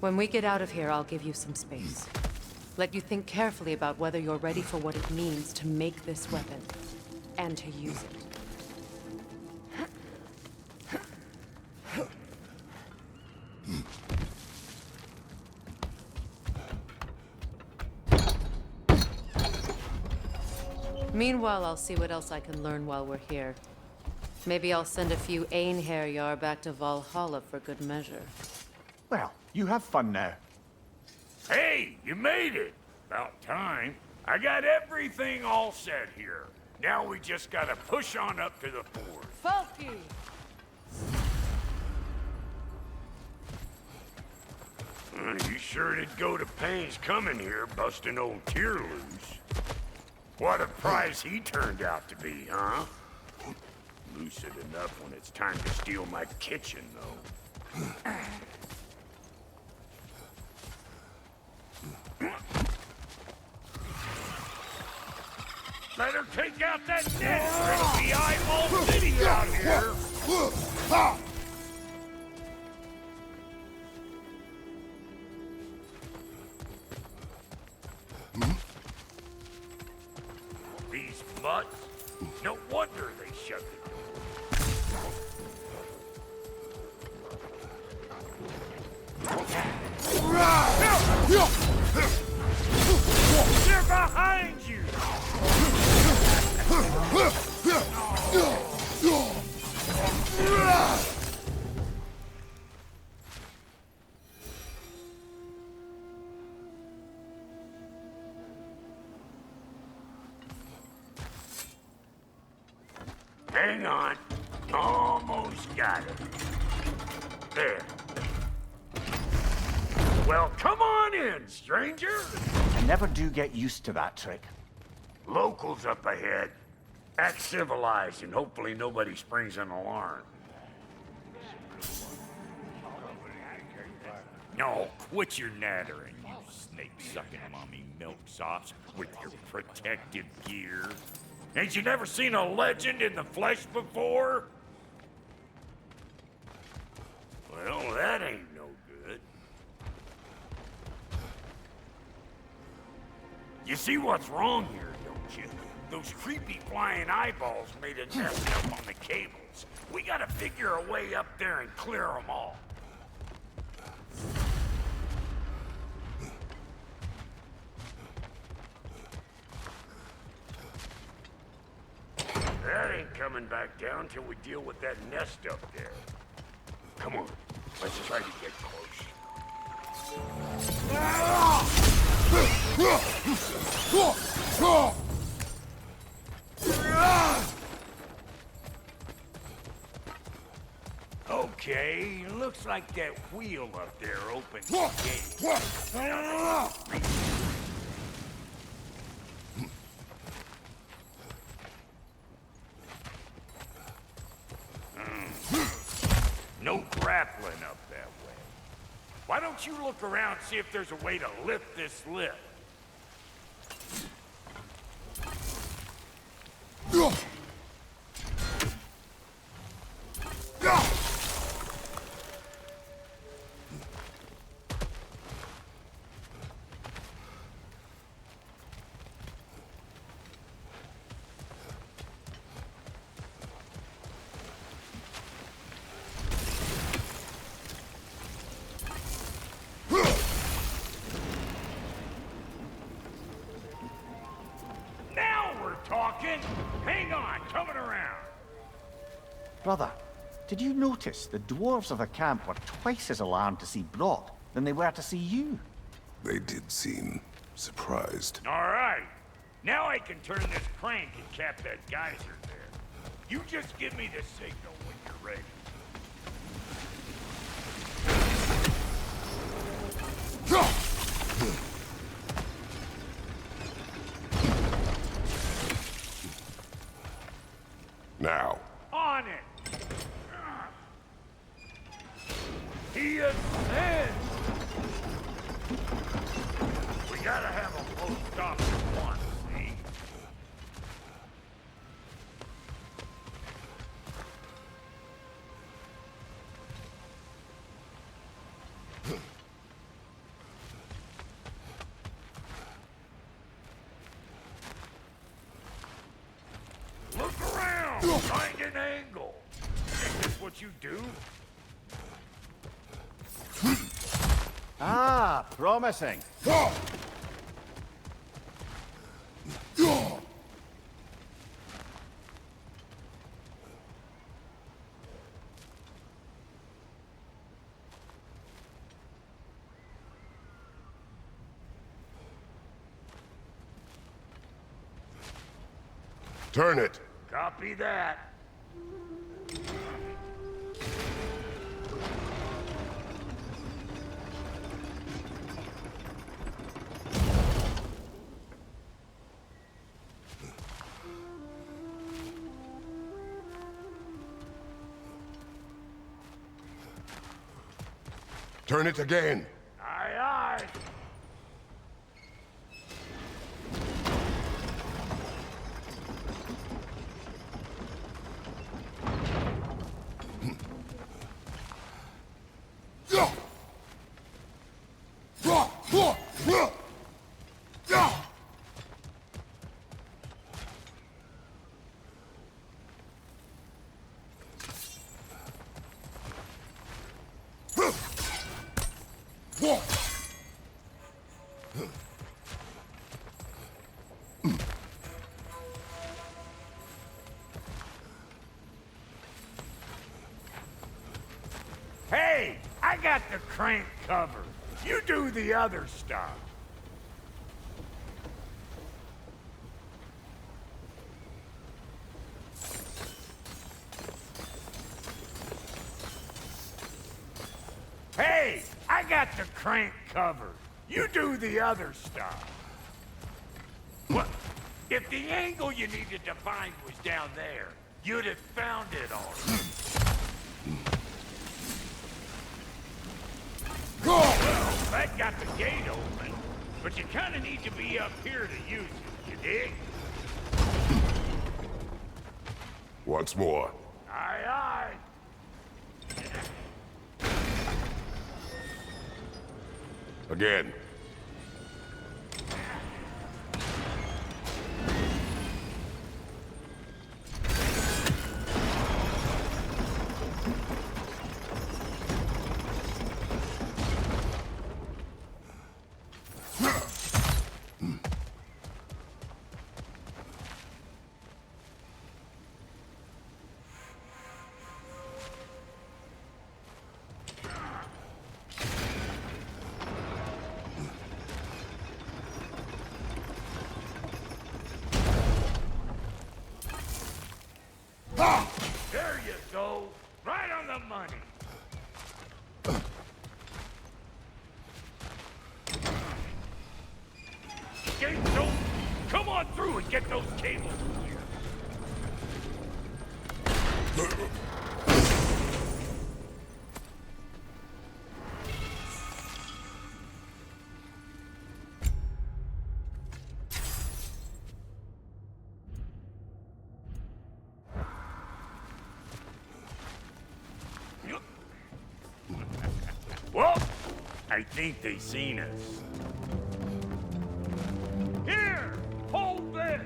When we get out of here, I'll give you some space. Let you think carefully about whether you're ready for what it means to make this weapon, and to use it. Meanwhile, I'll see what else I can learn while we're here. Maybe I'll send a few Einherjar back to Valhalla for good measure. Well, you have fun now. Hey, you made it! About time. I got everything all set here. Now we just gotta push on up to the ford. Falky! You sure did go to pains coming here, busting old Tyr loose. What a prize he turned out to be, huh? Lucid enough when it's time to steal my kitchen, though. Better take out that net, or it'll be eyeball city out here! These mutts? No wonder they shut the door. They're behind you! Hang on. Almost got it. There. Well, come on in, stranger! I never do get used to that trick. Locals up ahead. Act civilized and hopefully nobody springs an alarm. No, quit your nattering, you snake-sucking mommy milksops with your protective gear. Ain't you never seen a legend in the flesh before? Well, that ain't no good. You see what's wrong here, don't you? Those creepy flying eyeballs made a nest up on the cables. We gotta figure a way up there and clear them all. That ain't coming back down till we deal with that nest up there. Come on, let's try to get close. Okay, looks like that wheel up there opens the gate. No grappling up that way. Why don't you look around and see if there's a way to lift this lift? Talking? Hang on, coming around. Brother, did you notice the dwarves of the camp were twice as alarmed to see Brock than they were to see you? They did seem surprised. All right. Now I can turn this crank and cap that geyser there. You just give me the signal when you're ready. Now. On it! He ascends! We gotta have a boat stop at once, see? Look around! Find an angle! Is this what you do? Ah, promising. Turn it. Copy that. Turn it again. Aye, aye. Hey, I got the crank covered. You do the other stuff. Hey, I got the crank covered. You do the other stuff. What? If the angle you needed to find was down there, you'd have found it already. Well, that got the gate open, but you kind of need to be up here to use it, you dig? Once more. Aye, aye. Again. There you go. Right on the money. Gate's open. Come on through and get those cables clear. Well, I think they seen us. Here! Hold this!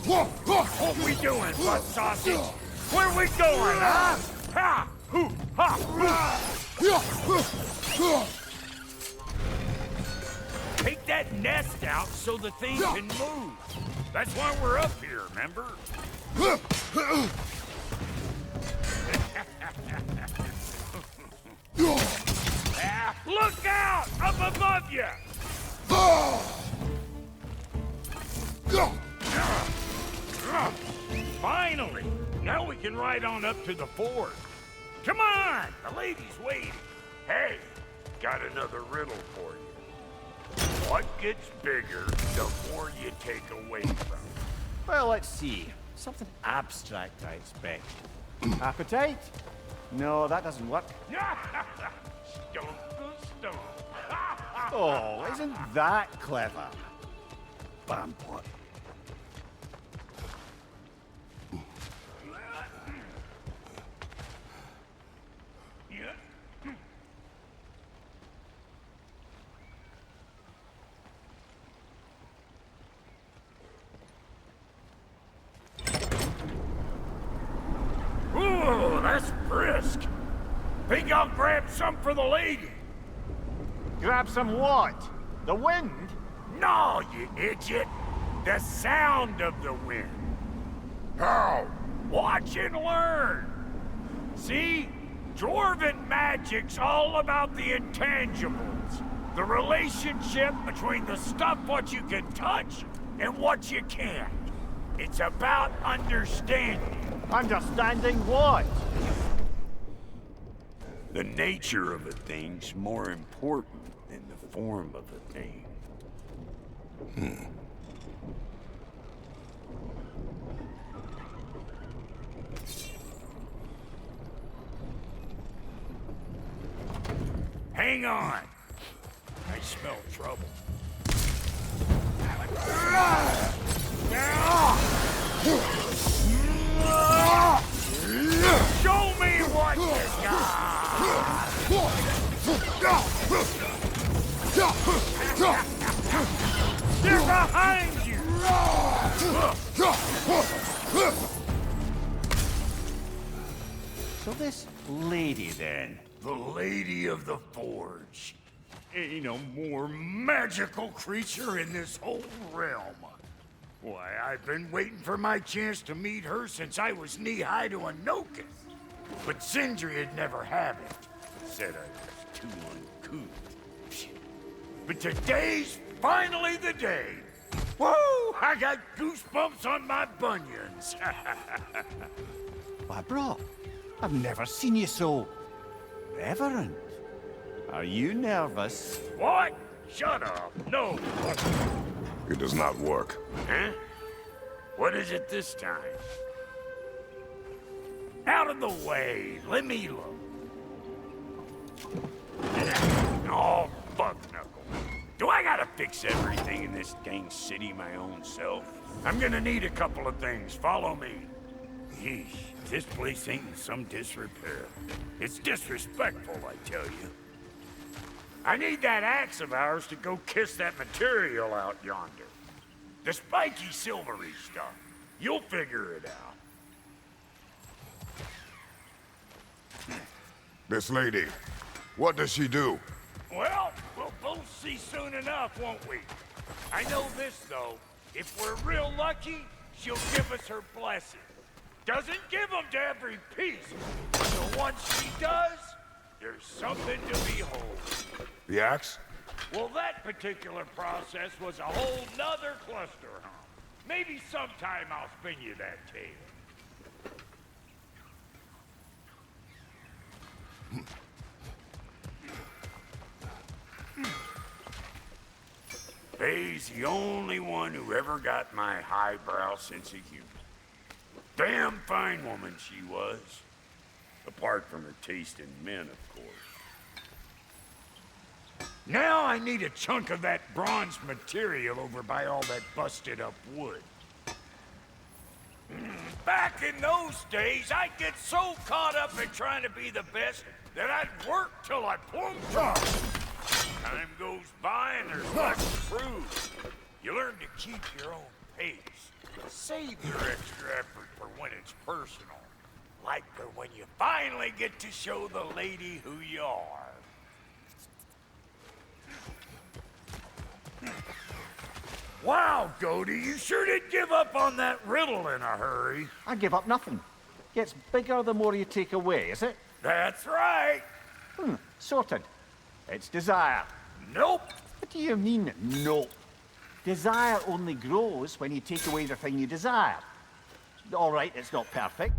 What we doing, butt sausage? Where we going, huh? Ha! Hoo! Ha! Hoo! Take that nest out so the thing can move. That's why we're up here, remember? Look out! Up above you! Finally! Now we can ride on up to the fort. Come on! The lady's waiting. Hey, got another riddle for you. What gets bigger the more you take away from it? Well, let's see. Something abstract, I expect. Appetite? No, that doesn't work. Stone to stone. Oh, isn't that clever? Bampot. Ooh, that's brisk. Think I'll grab some for the lady. Grab some what? The wind? No, you idiot. The sound of the wind. How? Watch and learn. See? Dwarven magic's all about the intangibles. The relationship between the stuff what you can touch and what you can't. It's about understanding. Understanding what? The nature of a thing's more important than the form of a thing. Hang on. I smell trouble. Show me what you got! They're behind you! So this lady then? The Lady of the Forge. Ain't a more magical creature in this whole realm. Why, I've been waiting for my chance to meet her since I was knee-high to a Noken. But Sindri would never have it. Said I was too uncouth. But today's finally the day. Woo! I got goosebumps on my bunions. Why, bro, I've never seen you so reverent. Are you nervous? What? Shut up. No. It does not work. Huh? What is it this time? Out of the way. Let me look. Oh, fuck knuckle. Do I gotta fix everything in this dang city my own self? I'm gonna need a couple of things. Follow me. Yeesh, this place ain't in some disrepair. It's disrespectful, I tell you. I need that axe of ours to go kiss that material out yonder. The spiky silvery stuff. You'll figure it out. This lady, what does she do? Well, we'll both see soon enough, won't we? I know this, though. If we're real lucky, she'll give us her blessing. Doesn't give them to every piece, but the ones she does, there's something to behold. The axe? Well, that particular process was a whole nother cluster hump. Maybe sometime I'll spin you that tale. Faye's the only one who ever got my highbrow sense of humor. Damn fine woman she was. Apart from her taste in men, of course. Now I need a chunk of that bronze material over by all that busted up wood. Back in those days, I'd get so caught up in trying to be the best that I'd work till I plumped up. Time goes by and there's less to prove. You learn to keep your own pace. Save your extra effort for when it's personal. Like for when you finally get to show the lady who you are. Wow, Goldie, you sure did give up on that riddle in a hurry. I give up nothing. Gets bigger the more you take away, is it? That's right. Sorted. It's desire. Nope. What do you mean, nope? Desire only grows when you take away the thing you desire. All right, it's not perfect.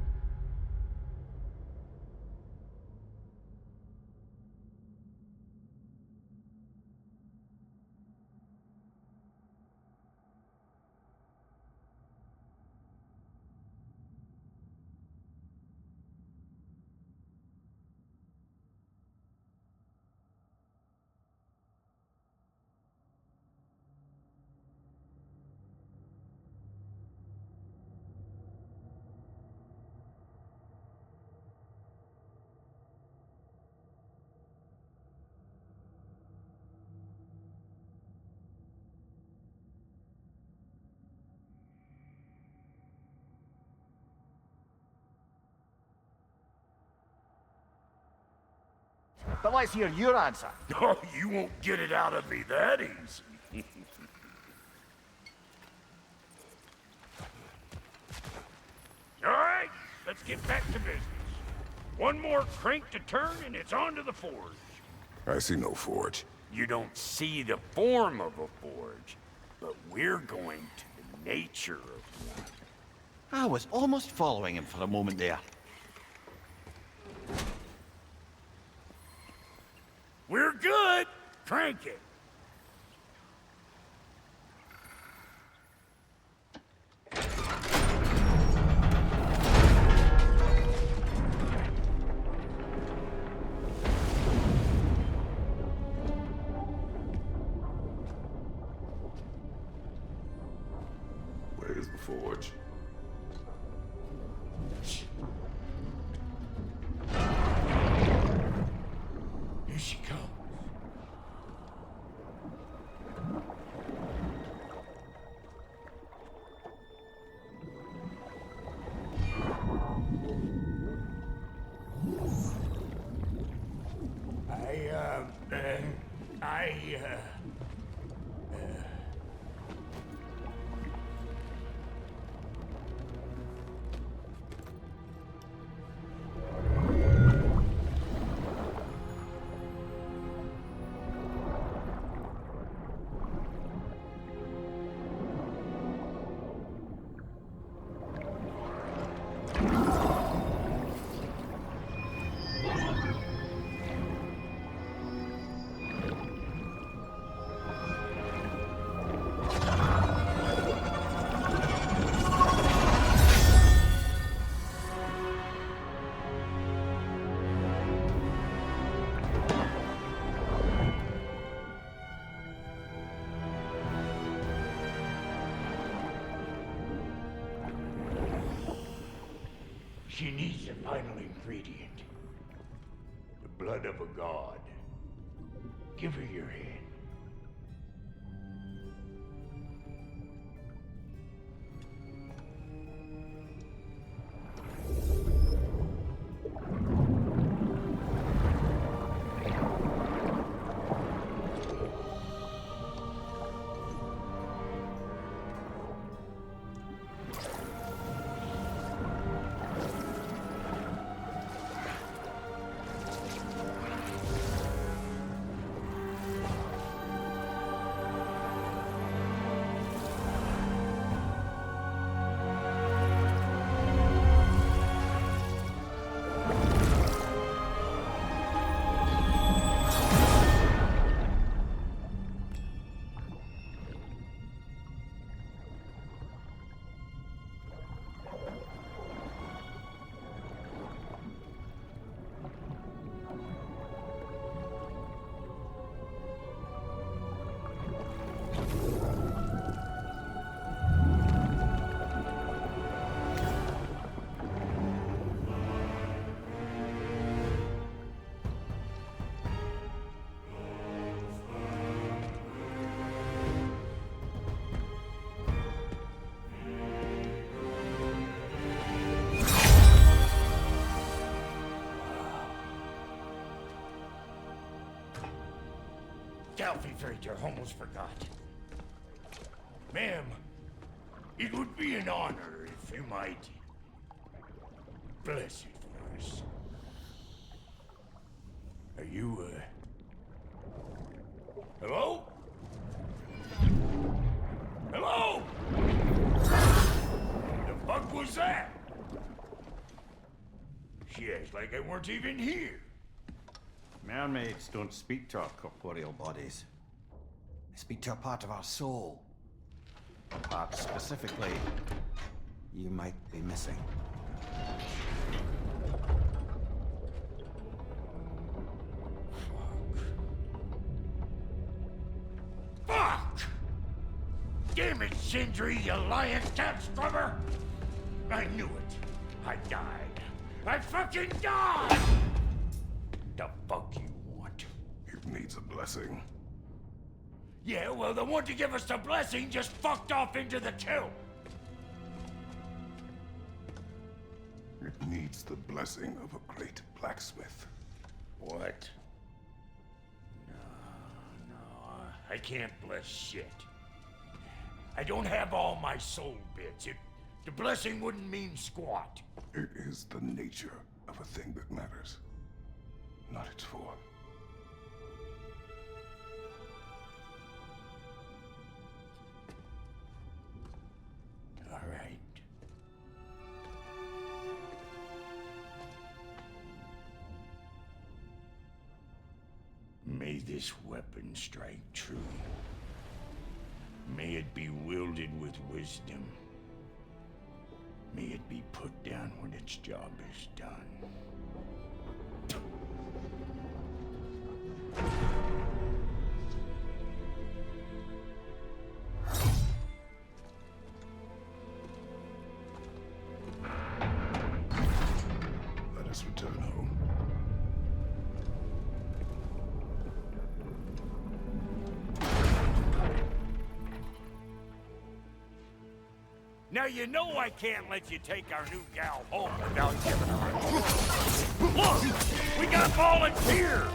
But let's hear your answer. Oh, you won't get it out of me that easy. All right, let's get back to business. One more crank to turn and it's on to the forge. I see no forge. You don't see the form of a forge, but we're going to the nature of one. I was almost following him for a moment there. We're good! Crank it! Where's the forge? Here she comes. She needs the final ingredient. The blood of a god. Give her your hand. Delphi Frater almost forgot. Ma'am, it would be an honor if you might bless it for us. Are you, hello? Hello? The fuck was that? She acts like I weren't even here. Mermaids don't speak to our corporeal bodies. They speak to a part of our soul. A part specifically you might be missing. Fuck! Damn it, Sindri, you lying cat scrubber! I knew it. I died. I fucking died! The fuck you want? It needs a blessing. Yeah, well, the one to give us the blessing just fucked off into the tomb. It needs the blessing of a great blacksmith. What? No, I can't bless shit. I don't have all my soul bits. The blessing wouldn't mean squat. It is the nature of a thing that matters, not its form. All right. May this weapon strike true. May it be wielded with wisdom. May it be put down when its job is done. Let us return home. Now you know I can't let you take our new gal home without giving her a look! We got volunteers!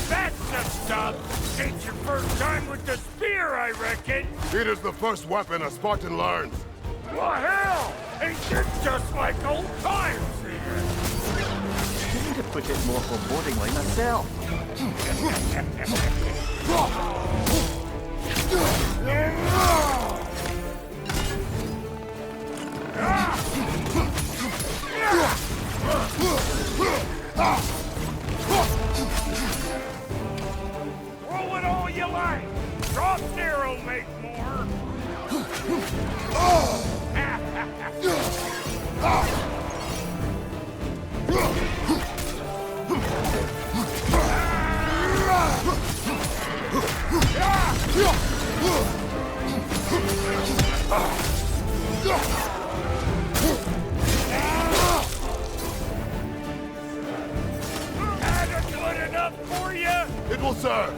That's the stuff! Ain't your first time with the spear, I reckon! It is the first weapon a Spartan learns. Well, hell! Ain't this just like old times here? I need to put it more forebodingly myself. Throw it all you like! Drop arrow make more! That good enough for you? It will serve.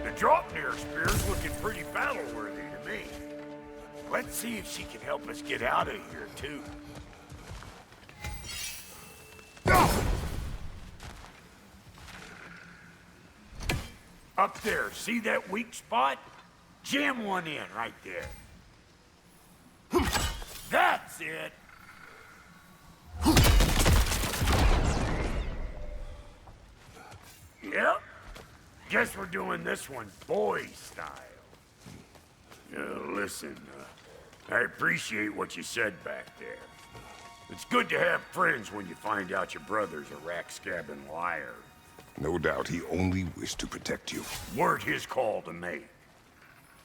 The Draupnir spear's looking pretty battle-worthy to me. Let's see if she can help us get out of here, too. Up there, see that weak spot? Jam one in right there. That's it! Yep. Guess we're doing this one boy style. Listen, I appreciate what you said back there. It's good to have friends when you find out your brother's a rack-scabbing liar. No doubt he only wished to protect you. Weren't his call to make.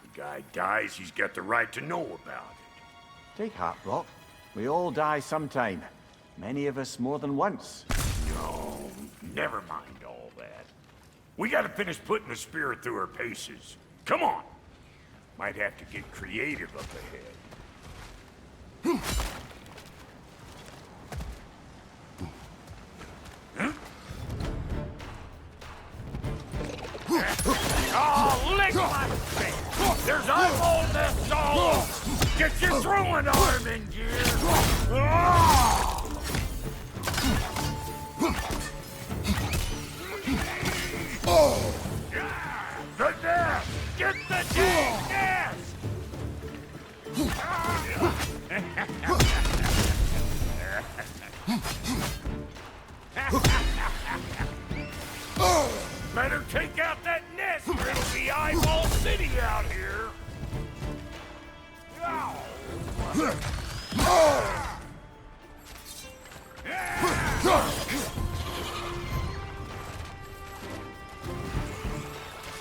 The guy dies, he's got the right to know about it. Take heart, Rock. We all die sometime. Many of us more than once. No, never mind all that. We gotta finish putting the spear through her paces. Come on! Might have to get creative up ahead. Oh, lick my face! There's eyeball nests all over! Get your throwing arm in gear! The nest! Get the dang nest! Better take out that nest or it'll be eyeball city out here!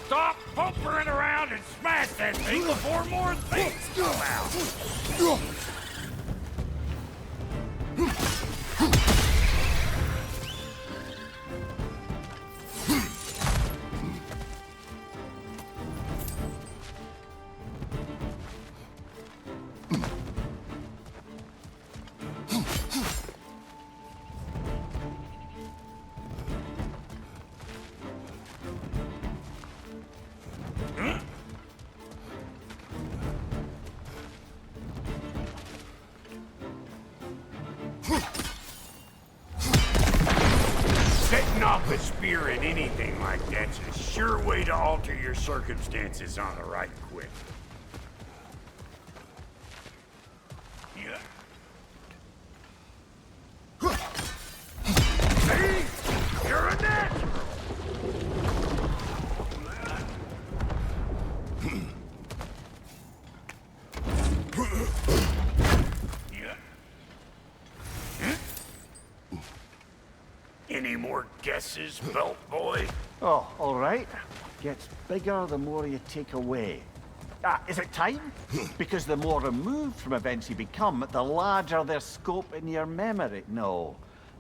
Stop pumpering around and smash that thing before more things come out! A spear in anything like that's a sure way to alter your circumstances on the right quick. Yeah. See? You're a natural! Any more guesses, belt boy? Oh, all right. Gets bigger the more you take away. Ah, is it time? Because the more removed from events you become, the larger their scope in your memory. No,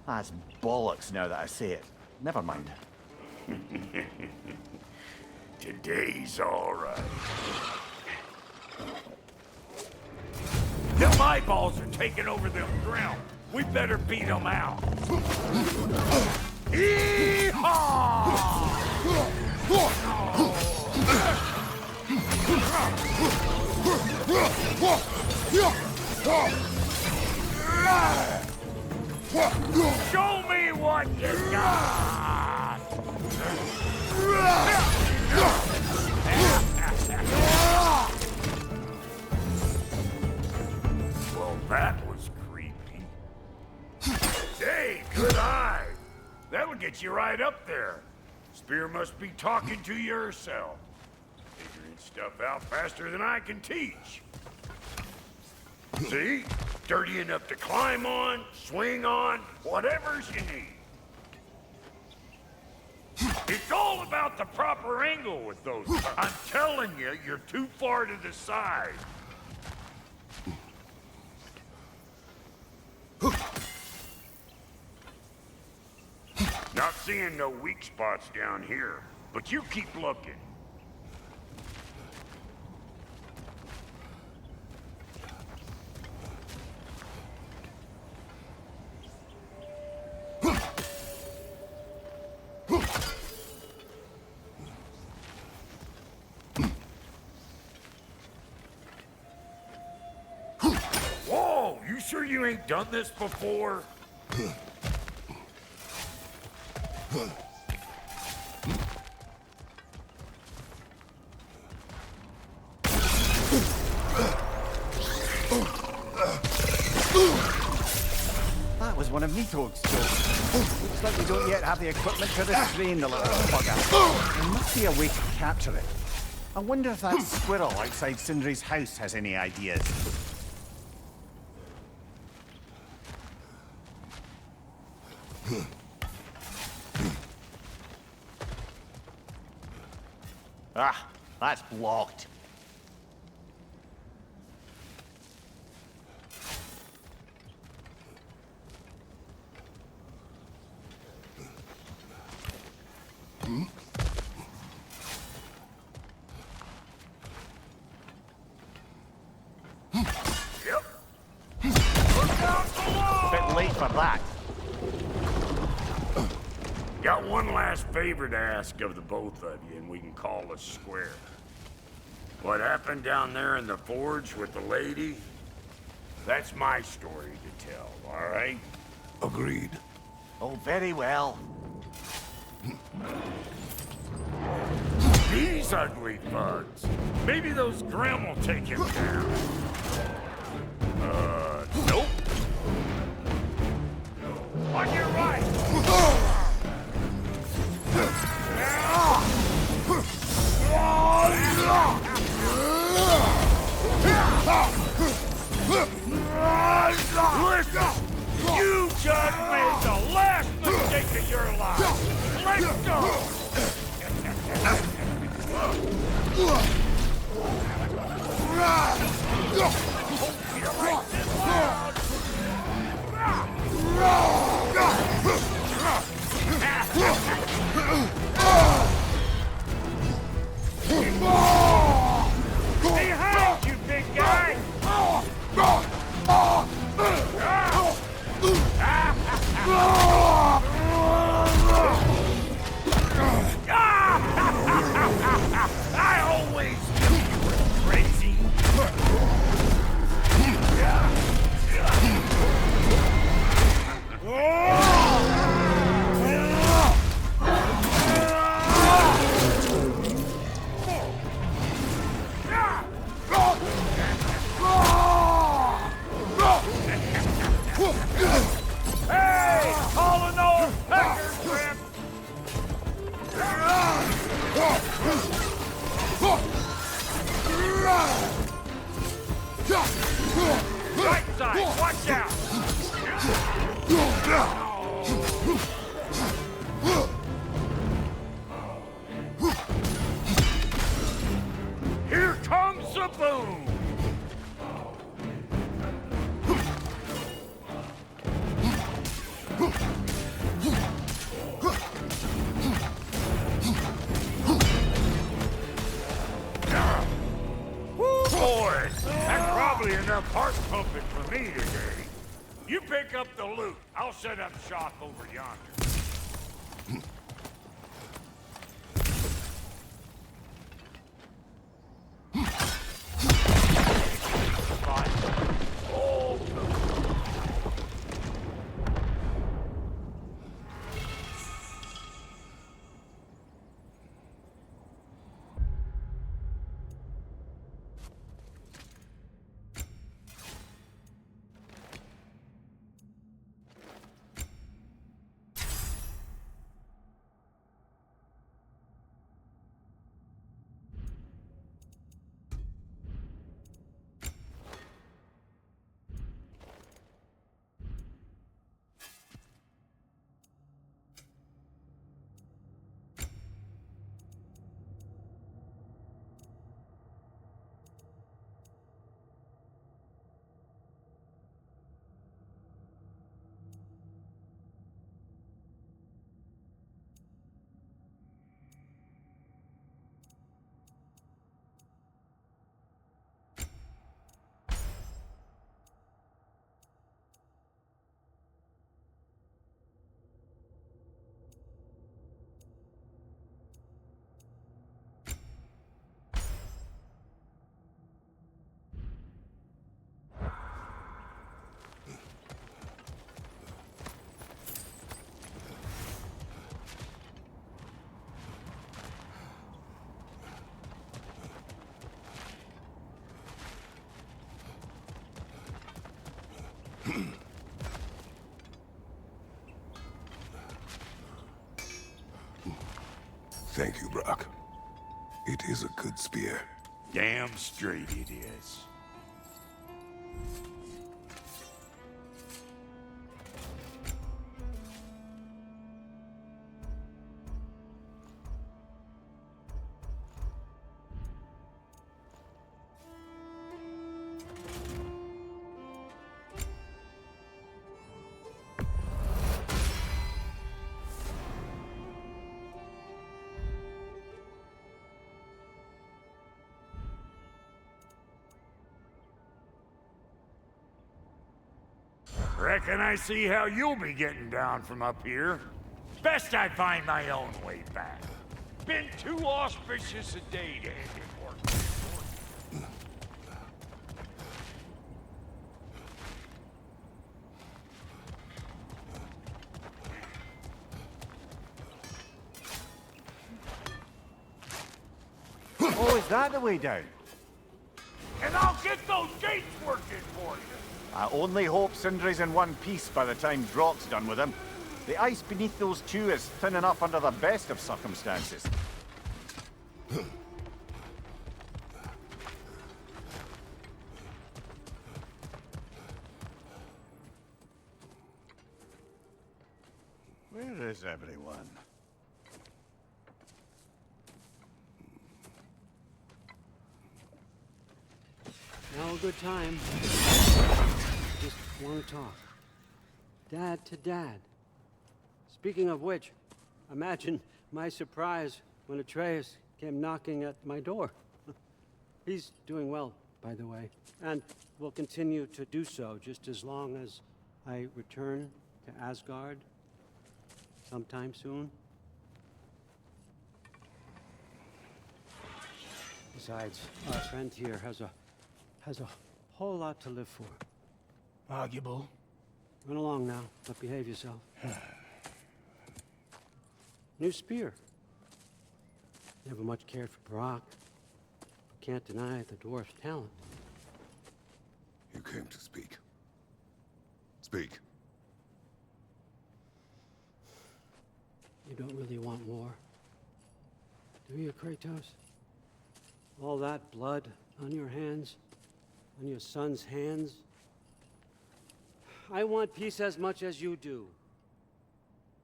that's bollocks now that I say it. Never mind. Today's all right. Them eyeballs are taking over them ground. We better beat them out. Show me what you got! Well, that was creepy. Hey, good eye! That'll get you right up there. Spear must be talking to yourself. Figuring stuff out faster than I can teach. See? Dirty enough to climb on, swing on, whatever's you need. It's all about the proper angle with those. I'm telling you, you're too far to the side. Not seeing no weak spots down here, but you keep looking. Whoa, you sure you ain't done this before? That was one of Nito's jokes. Looks like we don't yet have the equipment to restrain the little bugger. There must be a way to capture it. I wonder if that squirrel outside Sindri's house has any ideas. Ah, that's blocked. Yep. Look out below! Bit late for that. Got one last favor to ask of the both of you, and we can call us square. What happened down there in the forge with the lady? That's my story to tell, all right? Agreed. Oh, very well. These ugly bugs. Maybe those Grimm will take him down. Nope. On your right! Listen! You just made the last mistake of your life! Let's go! Behind you, big guy! I always knew you were crazy. Woo, boy! That's probably enough heart pumping for me today. You pick up the loot. I'll set up shop over yonder. Thank you, Brock. It is a good spear. Damn straight it is. Reckon I see how you'll be getting down from up here. Best I find my own way back. Been too auspicious a day to end in work. Oh, is that the way down? And I'll get those gates working for you. I only hope Sindri's in one piece by the time Brock's done with him. The ice beneath those two is thin enough under the best of circumstances. Where is everyone? Now a good time. Just want to talk. Dad to Dad. Speaking of which, imagine my surprise when Atreus came knocking at my door. He's doing well, by the way, and will continue to do so just as long as I return to Asgard sometime soon. Besides, our friend here has a whole lot to live for. Arguable. Run along now, but behave yourself. New spear. Never much cared for Brock. Can't deny the dwarf's talent. You came to speak. Speak. You don't really want war, do you, Kratos? All that blood on your hands, on your son's hands. I want peace as much as you do.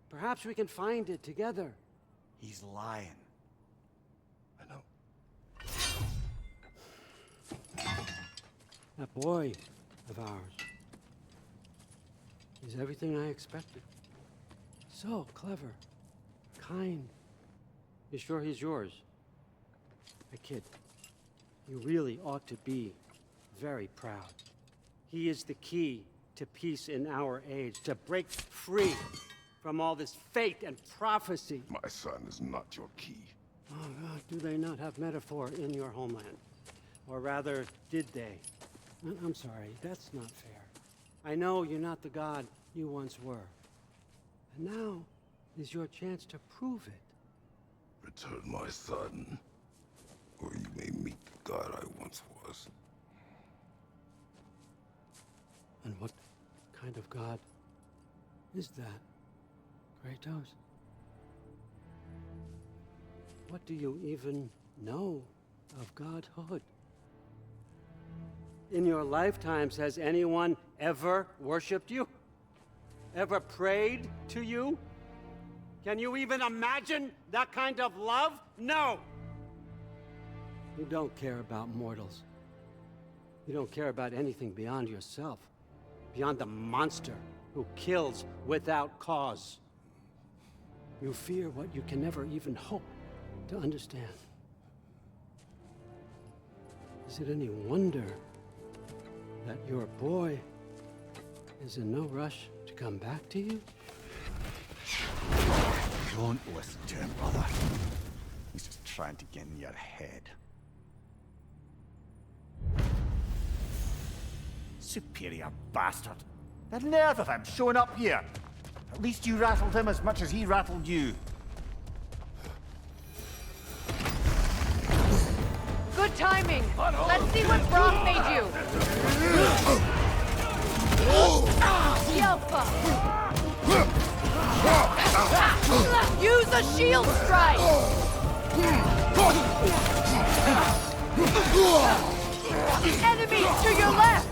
Perhaps we can find it together. He's lying. I know. That boy of ours is everything I expected. So clever. Kind. You sure he's yours? I kid. You really ought to be very proud. He is the key to peace in our age, to break free from all this fate and prophecy. My son is not your key. Oh God, do they not have metaphor in your homeland? Or rather, did they? I'm sorry, that's not fair. I know you're not the god you once were. And now is your chance to prove it. Return my son, or you may meet the god I once was. And what kind of god is that, Kratos? What do you even know of godhood? In your lifetimes, has anyone ever worshipped you? Ever prayed to you? Can you even imagine that kind of love? No! You don't care about mortals. You don't care about anything beyond yourself. Beyond the monster who kills without cause. You fear what you can never even hope to understand. Is it any wonder that your boy is in no rush to come back to you? Don't listen to him, brother. He's just trying to get in your head. Superior bastard. The nerve of him showing up here. At least you rattled him as much as he rattled you. Good timing. Let's see what Brock made you. Yelpa. Use a shield strike. Enemies to your left.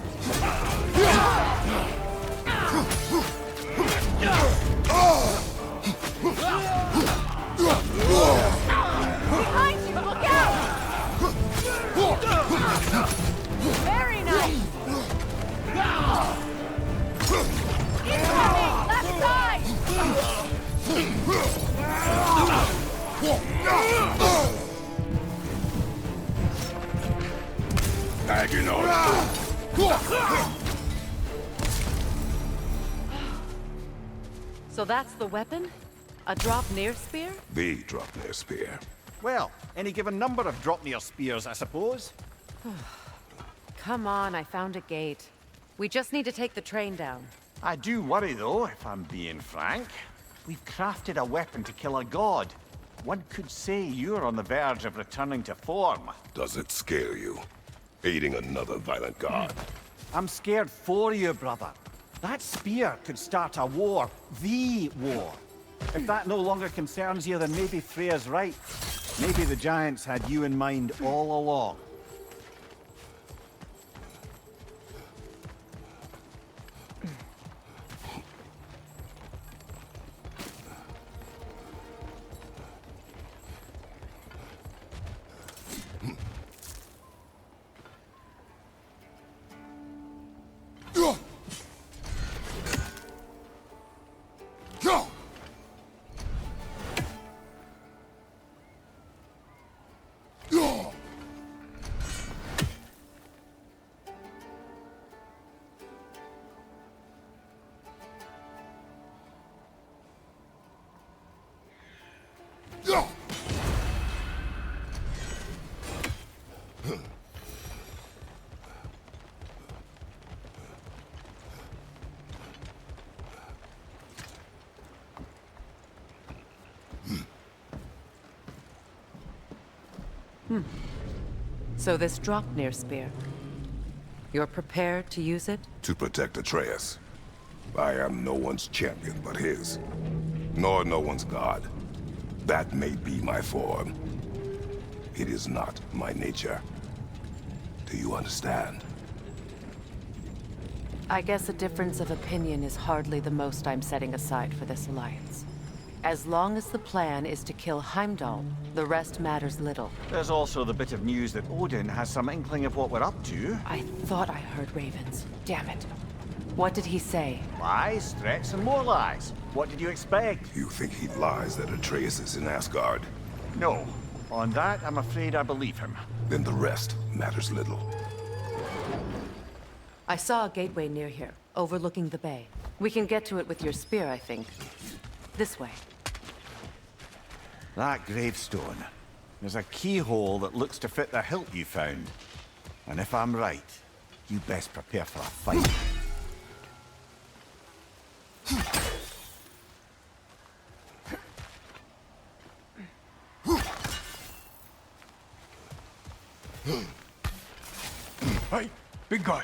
Behind you, look out! Very nice! Incoming! Left side! So that's the weapon? A drop-near spear? The drop-near spear. Well, any given number of drop-near spears, I suppose. Come on, I found a gate. We just need to take the train down. I do worry, though, if I'm being frank. We've crafted a weapon to kill a god. One could say you're on the verge of returning to form. Does it scare you? Aiding another violent god? I'm scared for you, brother. That spear could start a war. The war. If that no longer concerns you, then maybe Freya's right. Maybe the Giants had you in mind all along. So this drop-near spear. You're prepared to use it? To protect Atreus. I am no one's champion but his. Nor no one's god. That may be my form. It is not my nature. Do you understand? I guess a difference of opinion is hardly the most I'm setting aside for this alliance. As long as the plan is to kill Heimdall, the rest matters little. There's also the bit of news that Odin has some inkling of what we're up to. I thought I heard ravens. Damn it. What did he say? Lies, threats, and more lies. What did you expect? You think he lies that Atreus is in Asgard? No. On that, I'm afraid I believe him. Then the rest matters little. I saw a gateway near here, overlooking the bay. We can get to it with your spear, I think. This way. That gravestone. There's a keyhole that looks to fit the hilt you found. And if I'm right, you best prepare for a fight. Hey, big guy.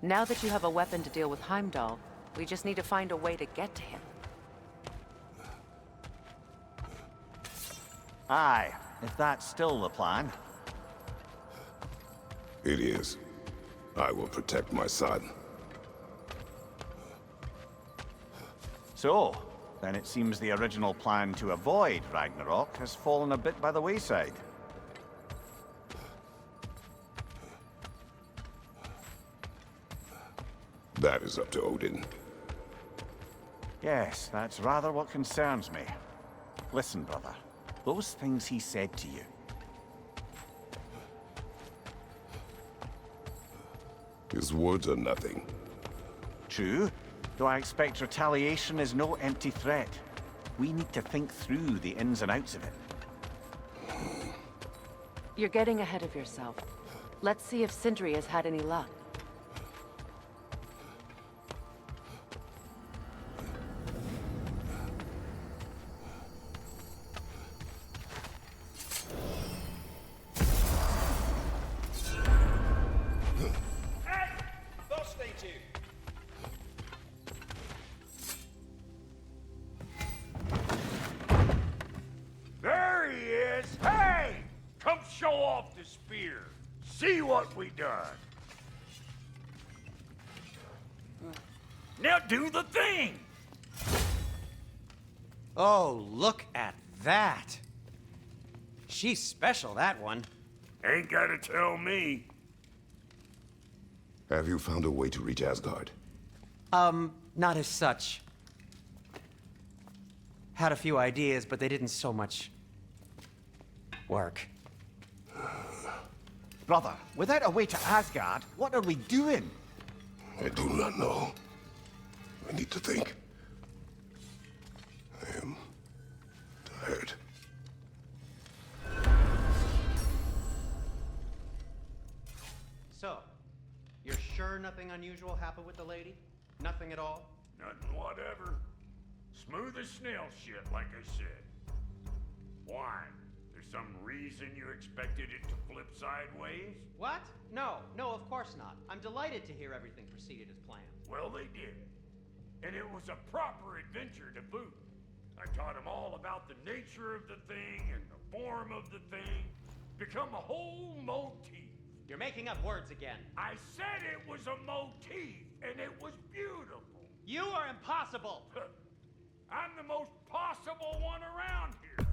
Now that you have a weapon to deal with Heimdall, we just need to find a way to get to him. Aye, if that's still the plan. It is. I will protect my son. So, then it seems the original plan to avoid Ragnarok has fallen a bit by the wayside. That is up to Odin. Yes, that's rather what concerns me. Listen, brother. Those things he said to you. His words are nothing. True, though I expect retaliation is no empty threat. We need to think through the ins and outs of it. You're getting ahead of yourself. Let's see if Sindri has had any luck. There he is! Hey! Come show off the spear. See what we done. Now do the thing! Oh, look at that. She's special, that one. Ain't gotta tell me. Have you found a way to reach Asgard? Not as such. Had a few ideas, but they didn't so much work. Brother, without a way to Asgard, what are we doing? I do not know. I need to think. I am tired. So, you're sure nothing unusual happened with the lady? Nothing at all? Nothing whatever. Smooth as snail shit, like I said. Why? There's some reason you expected it to flip sideways? What? No, of course not. I'm delighted to hear everything proceeded as planned. Well, they did. And it was a proper adventure to boot. I taught them all about the nature of the thing and the form of the thing. Become a whole motif. You're making up words again. I said it was a motif, and it was beautiful. You are impossible! I'm the most possible one around here.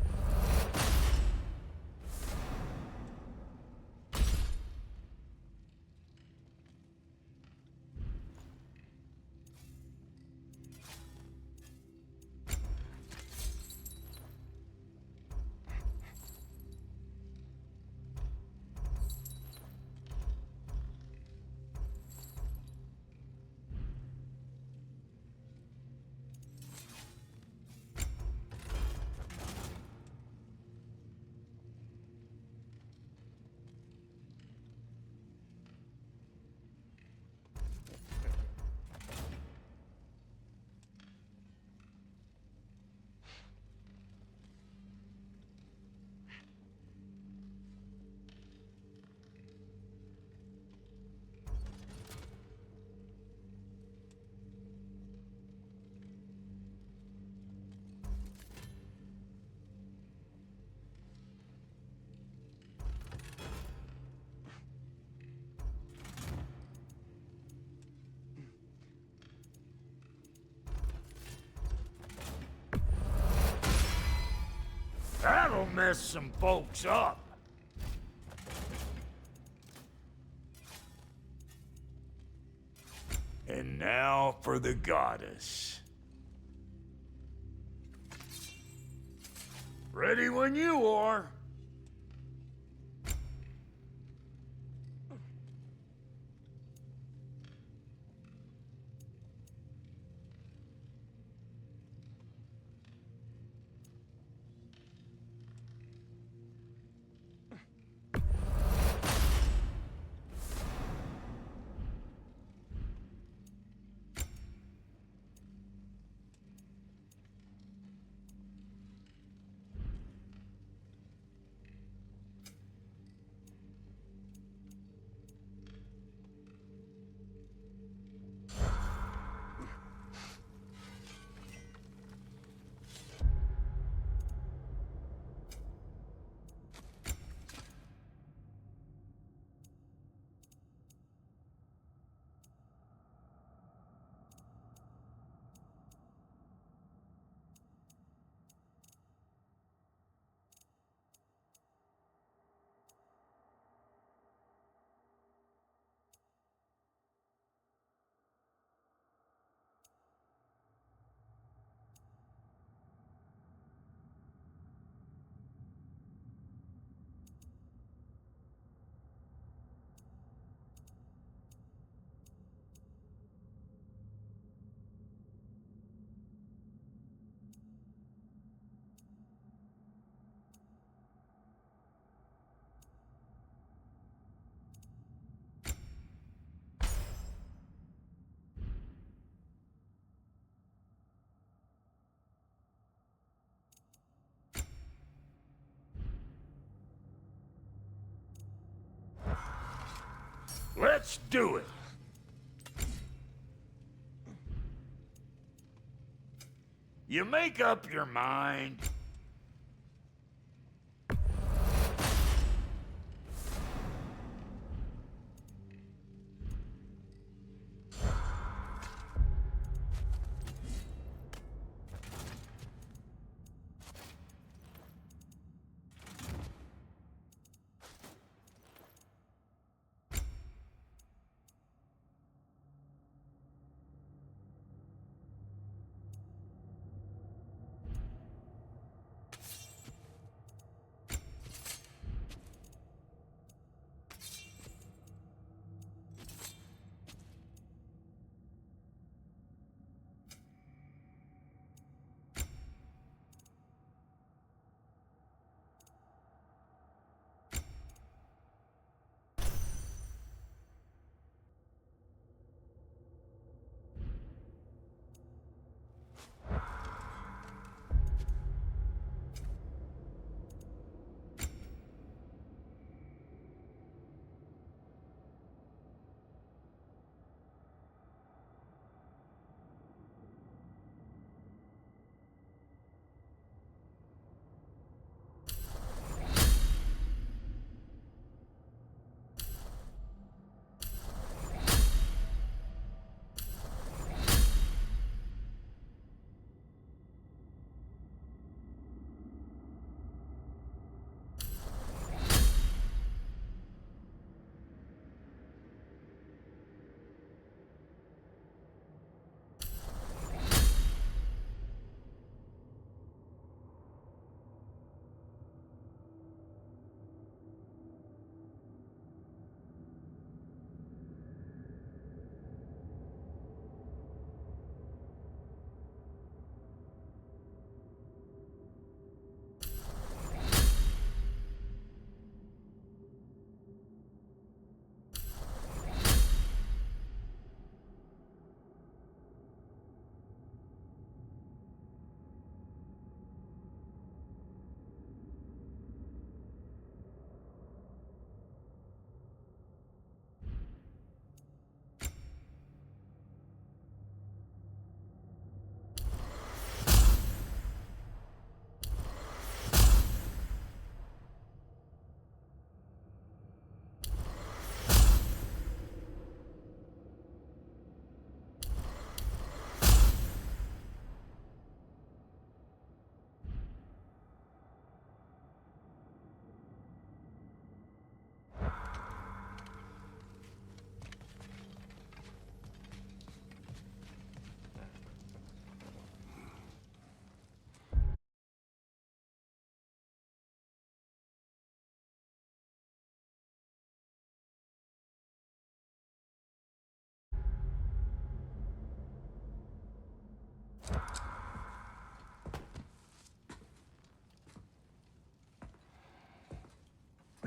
That'll mess some folks up. And now for the goddess. Ready when you are. Let's do it! You make up your mind.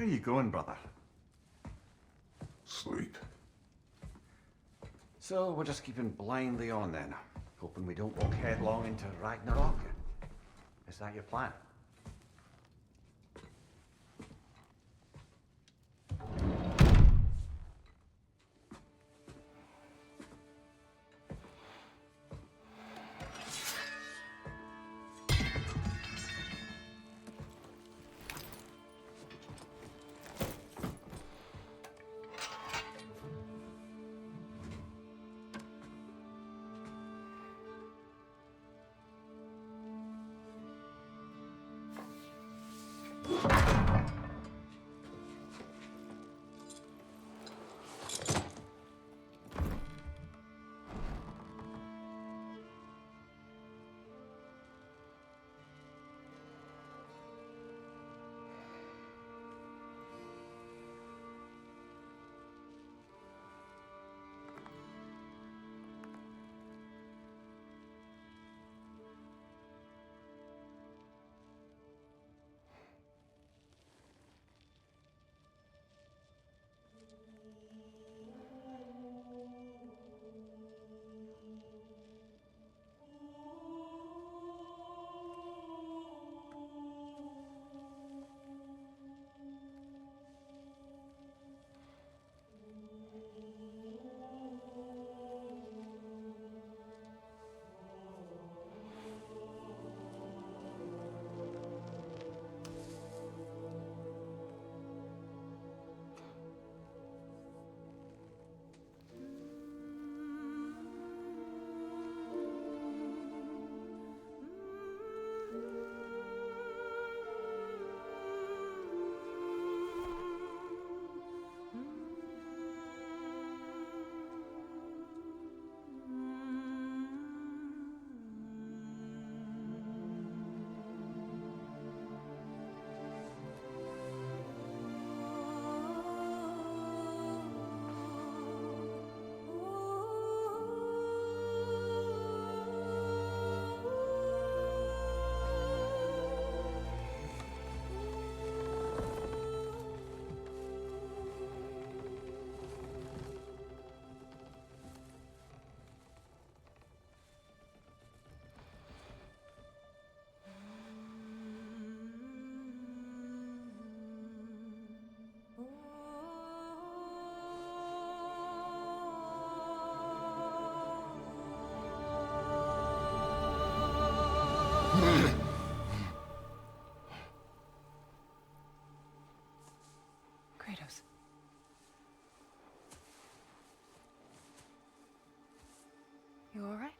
Where are you going, brother? Sleep. So we're just keeping blindly on then, hoping we don't walk headlong into Ragnarok. Is that your plan? Kratos. You all right?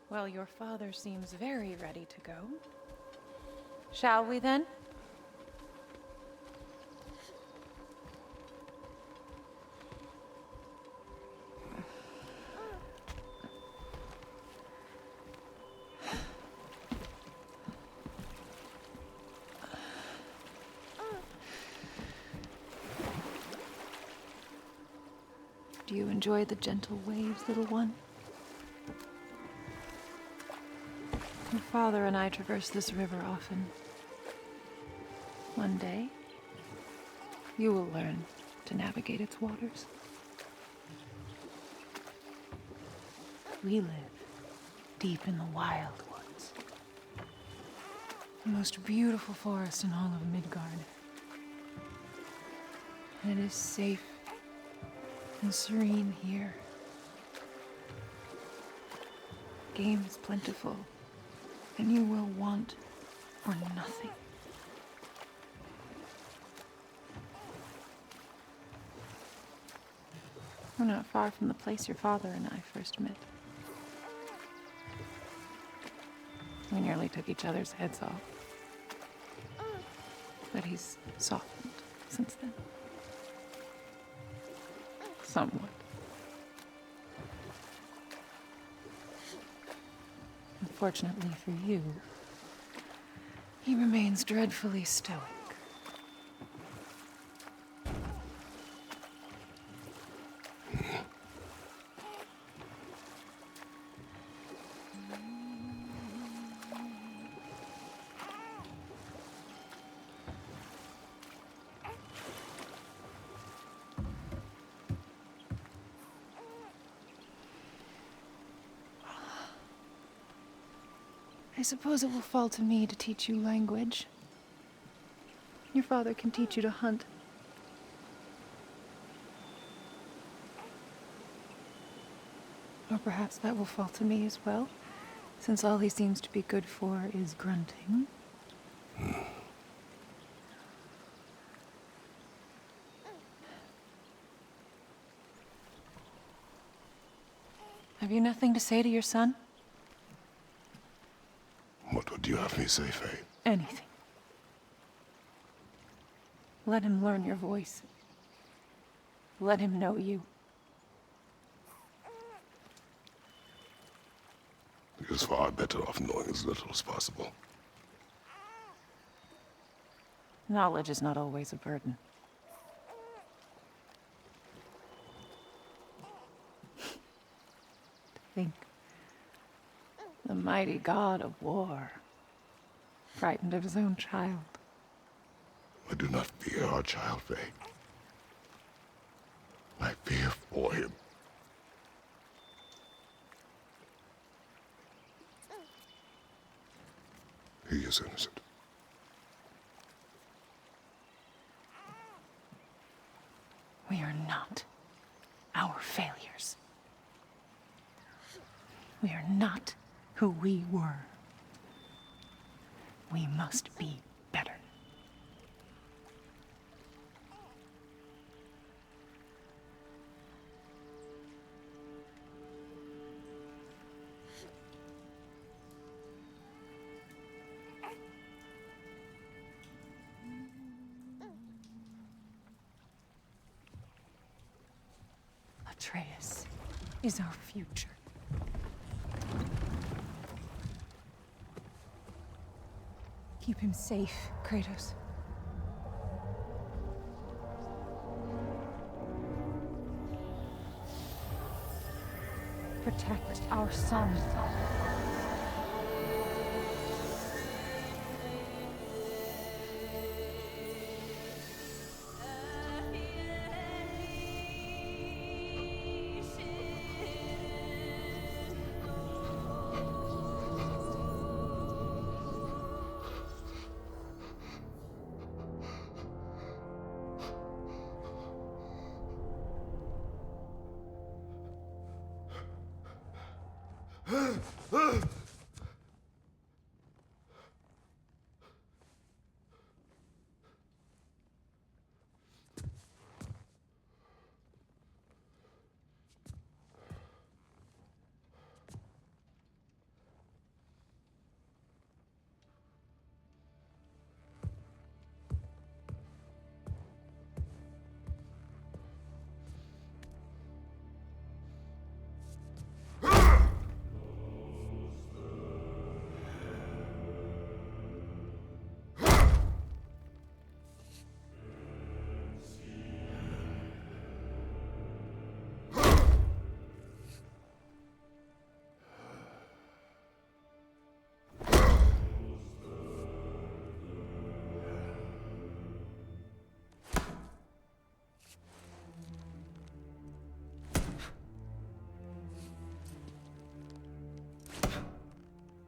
Well, your father seems very ready to go. Shall we then? Do you enjoy the gentle waves, little one? Your father and I traverse this river often. One day, you will learn to navigate its waters. We live deep in the wild woods. The most beautiful forest in all of Midgard. And it is safe and serene here. Game is plentiful, and you will want for nothing. We're not far from the place your father and I first met. We nearly took each other's heads off. But he's softened since then. Somewhat. Unfortunately for you, he remains dreadfully stoic. I suppose it will fall to me to teach you language. Your father can teach you to hunt. Or perhaps that will fall to me as well, since all he seems to be good for is grunting. Have you nothing to say to your son? What would you have me say, Faye? Anything. Let him learn your voice. Let him know you. He is far better off knowing as little as possible. Knowledge is not always a burden. Think. The mighty god of war, frightened of his own child. I do not fear our child, Faye. I fear for him. He is innocent. We are not our failures. We are not who we were. We must be better. Atreus is our future. Keep him safe, Kratos. Protect our son.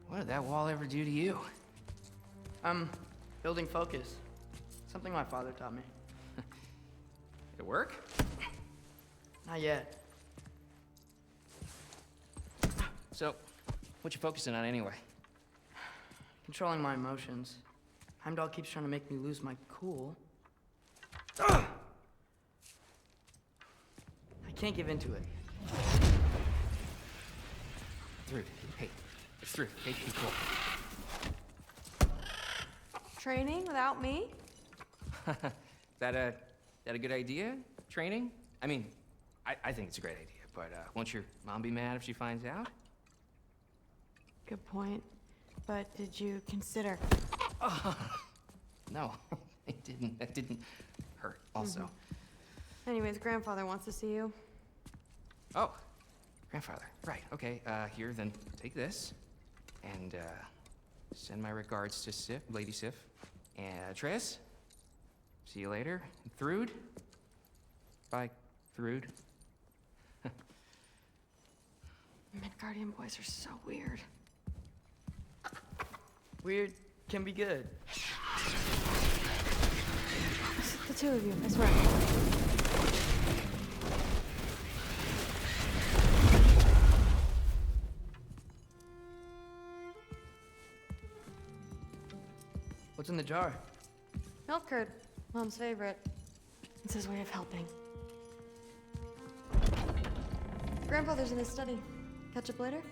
What did that wall ever do to you? Building focus. Something my father taught me. It work? Not yet. So, what you focusing on anyway? Controlling my emotions. Heimdall keeps trying to make me lose my cool. I can't give into it. Through. Hey, it's through. Hey, be cool. Training without me? That a good idea? Training? I mean, I think it's a great idea, but won't your mom be mad if she finds out? Good point. But did you consider... No, it didn't. That didn't hurt, also. Anyways, grandfather wants to see you. Oh, grandfather. Right, okay. Here, then take this. And, send my regards to Sif, Lady Sif. And, Tris? See you later. Thrud? Bye, Thrud. Midgardian boys are so weird. Weird can be good. The two of you, I swear. What's in the jar? Milk curd, Mom's favorite. It's his way of helping. Grandfather's in his study. Catch up later?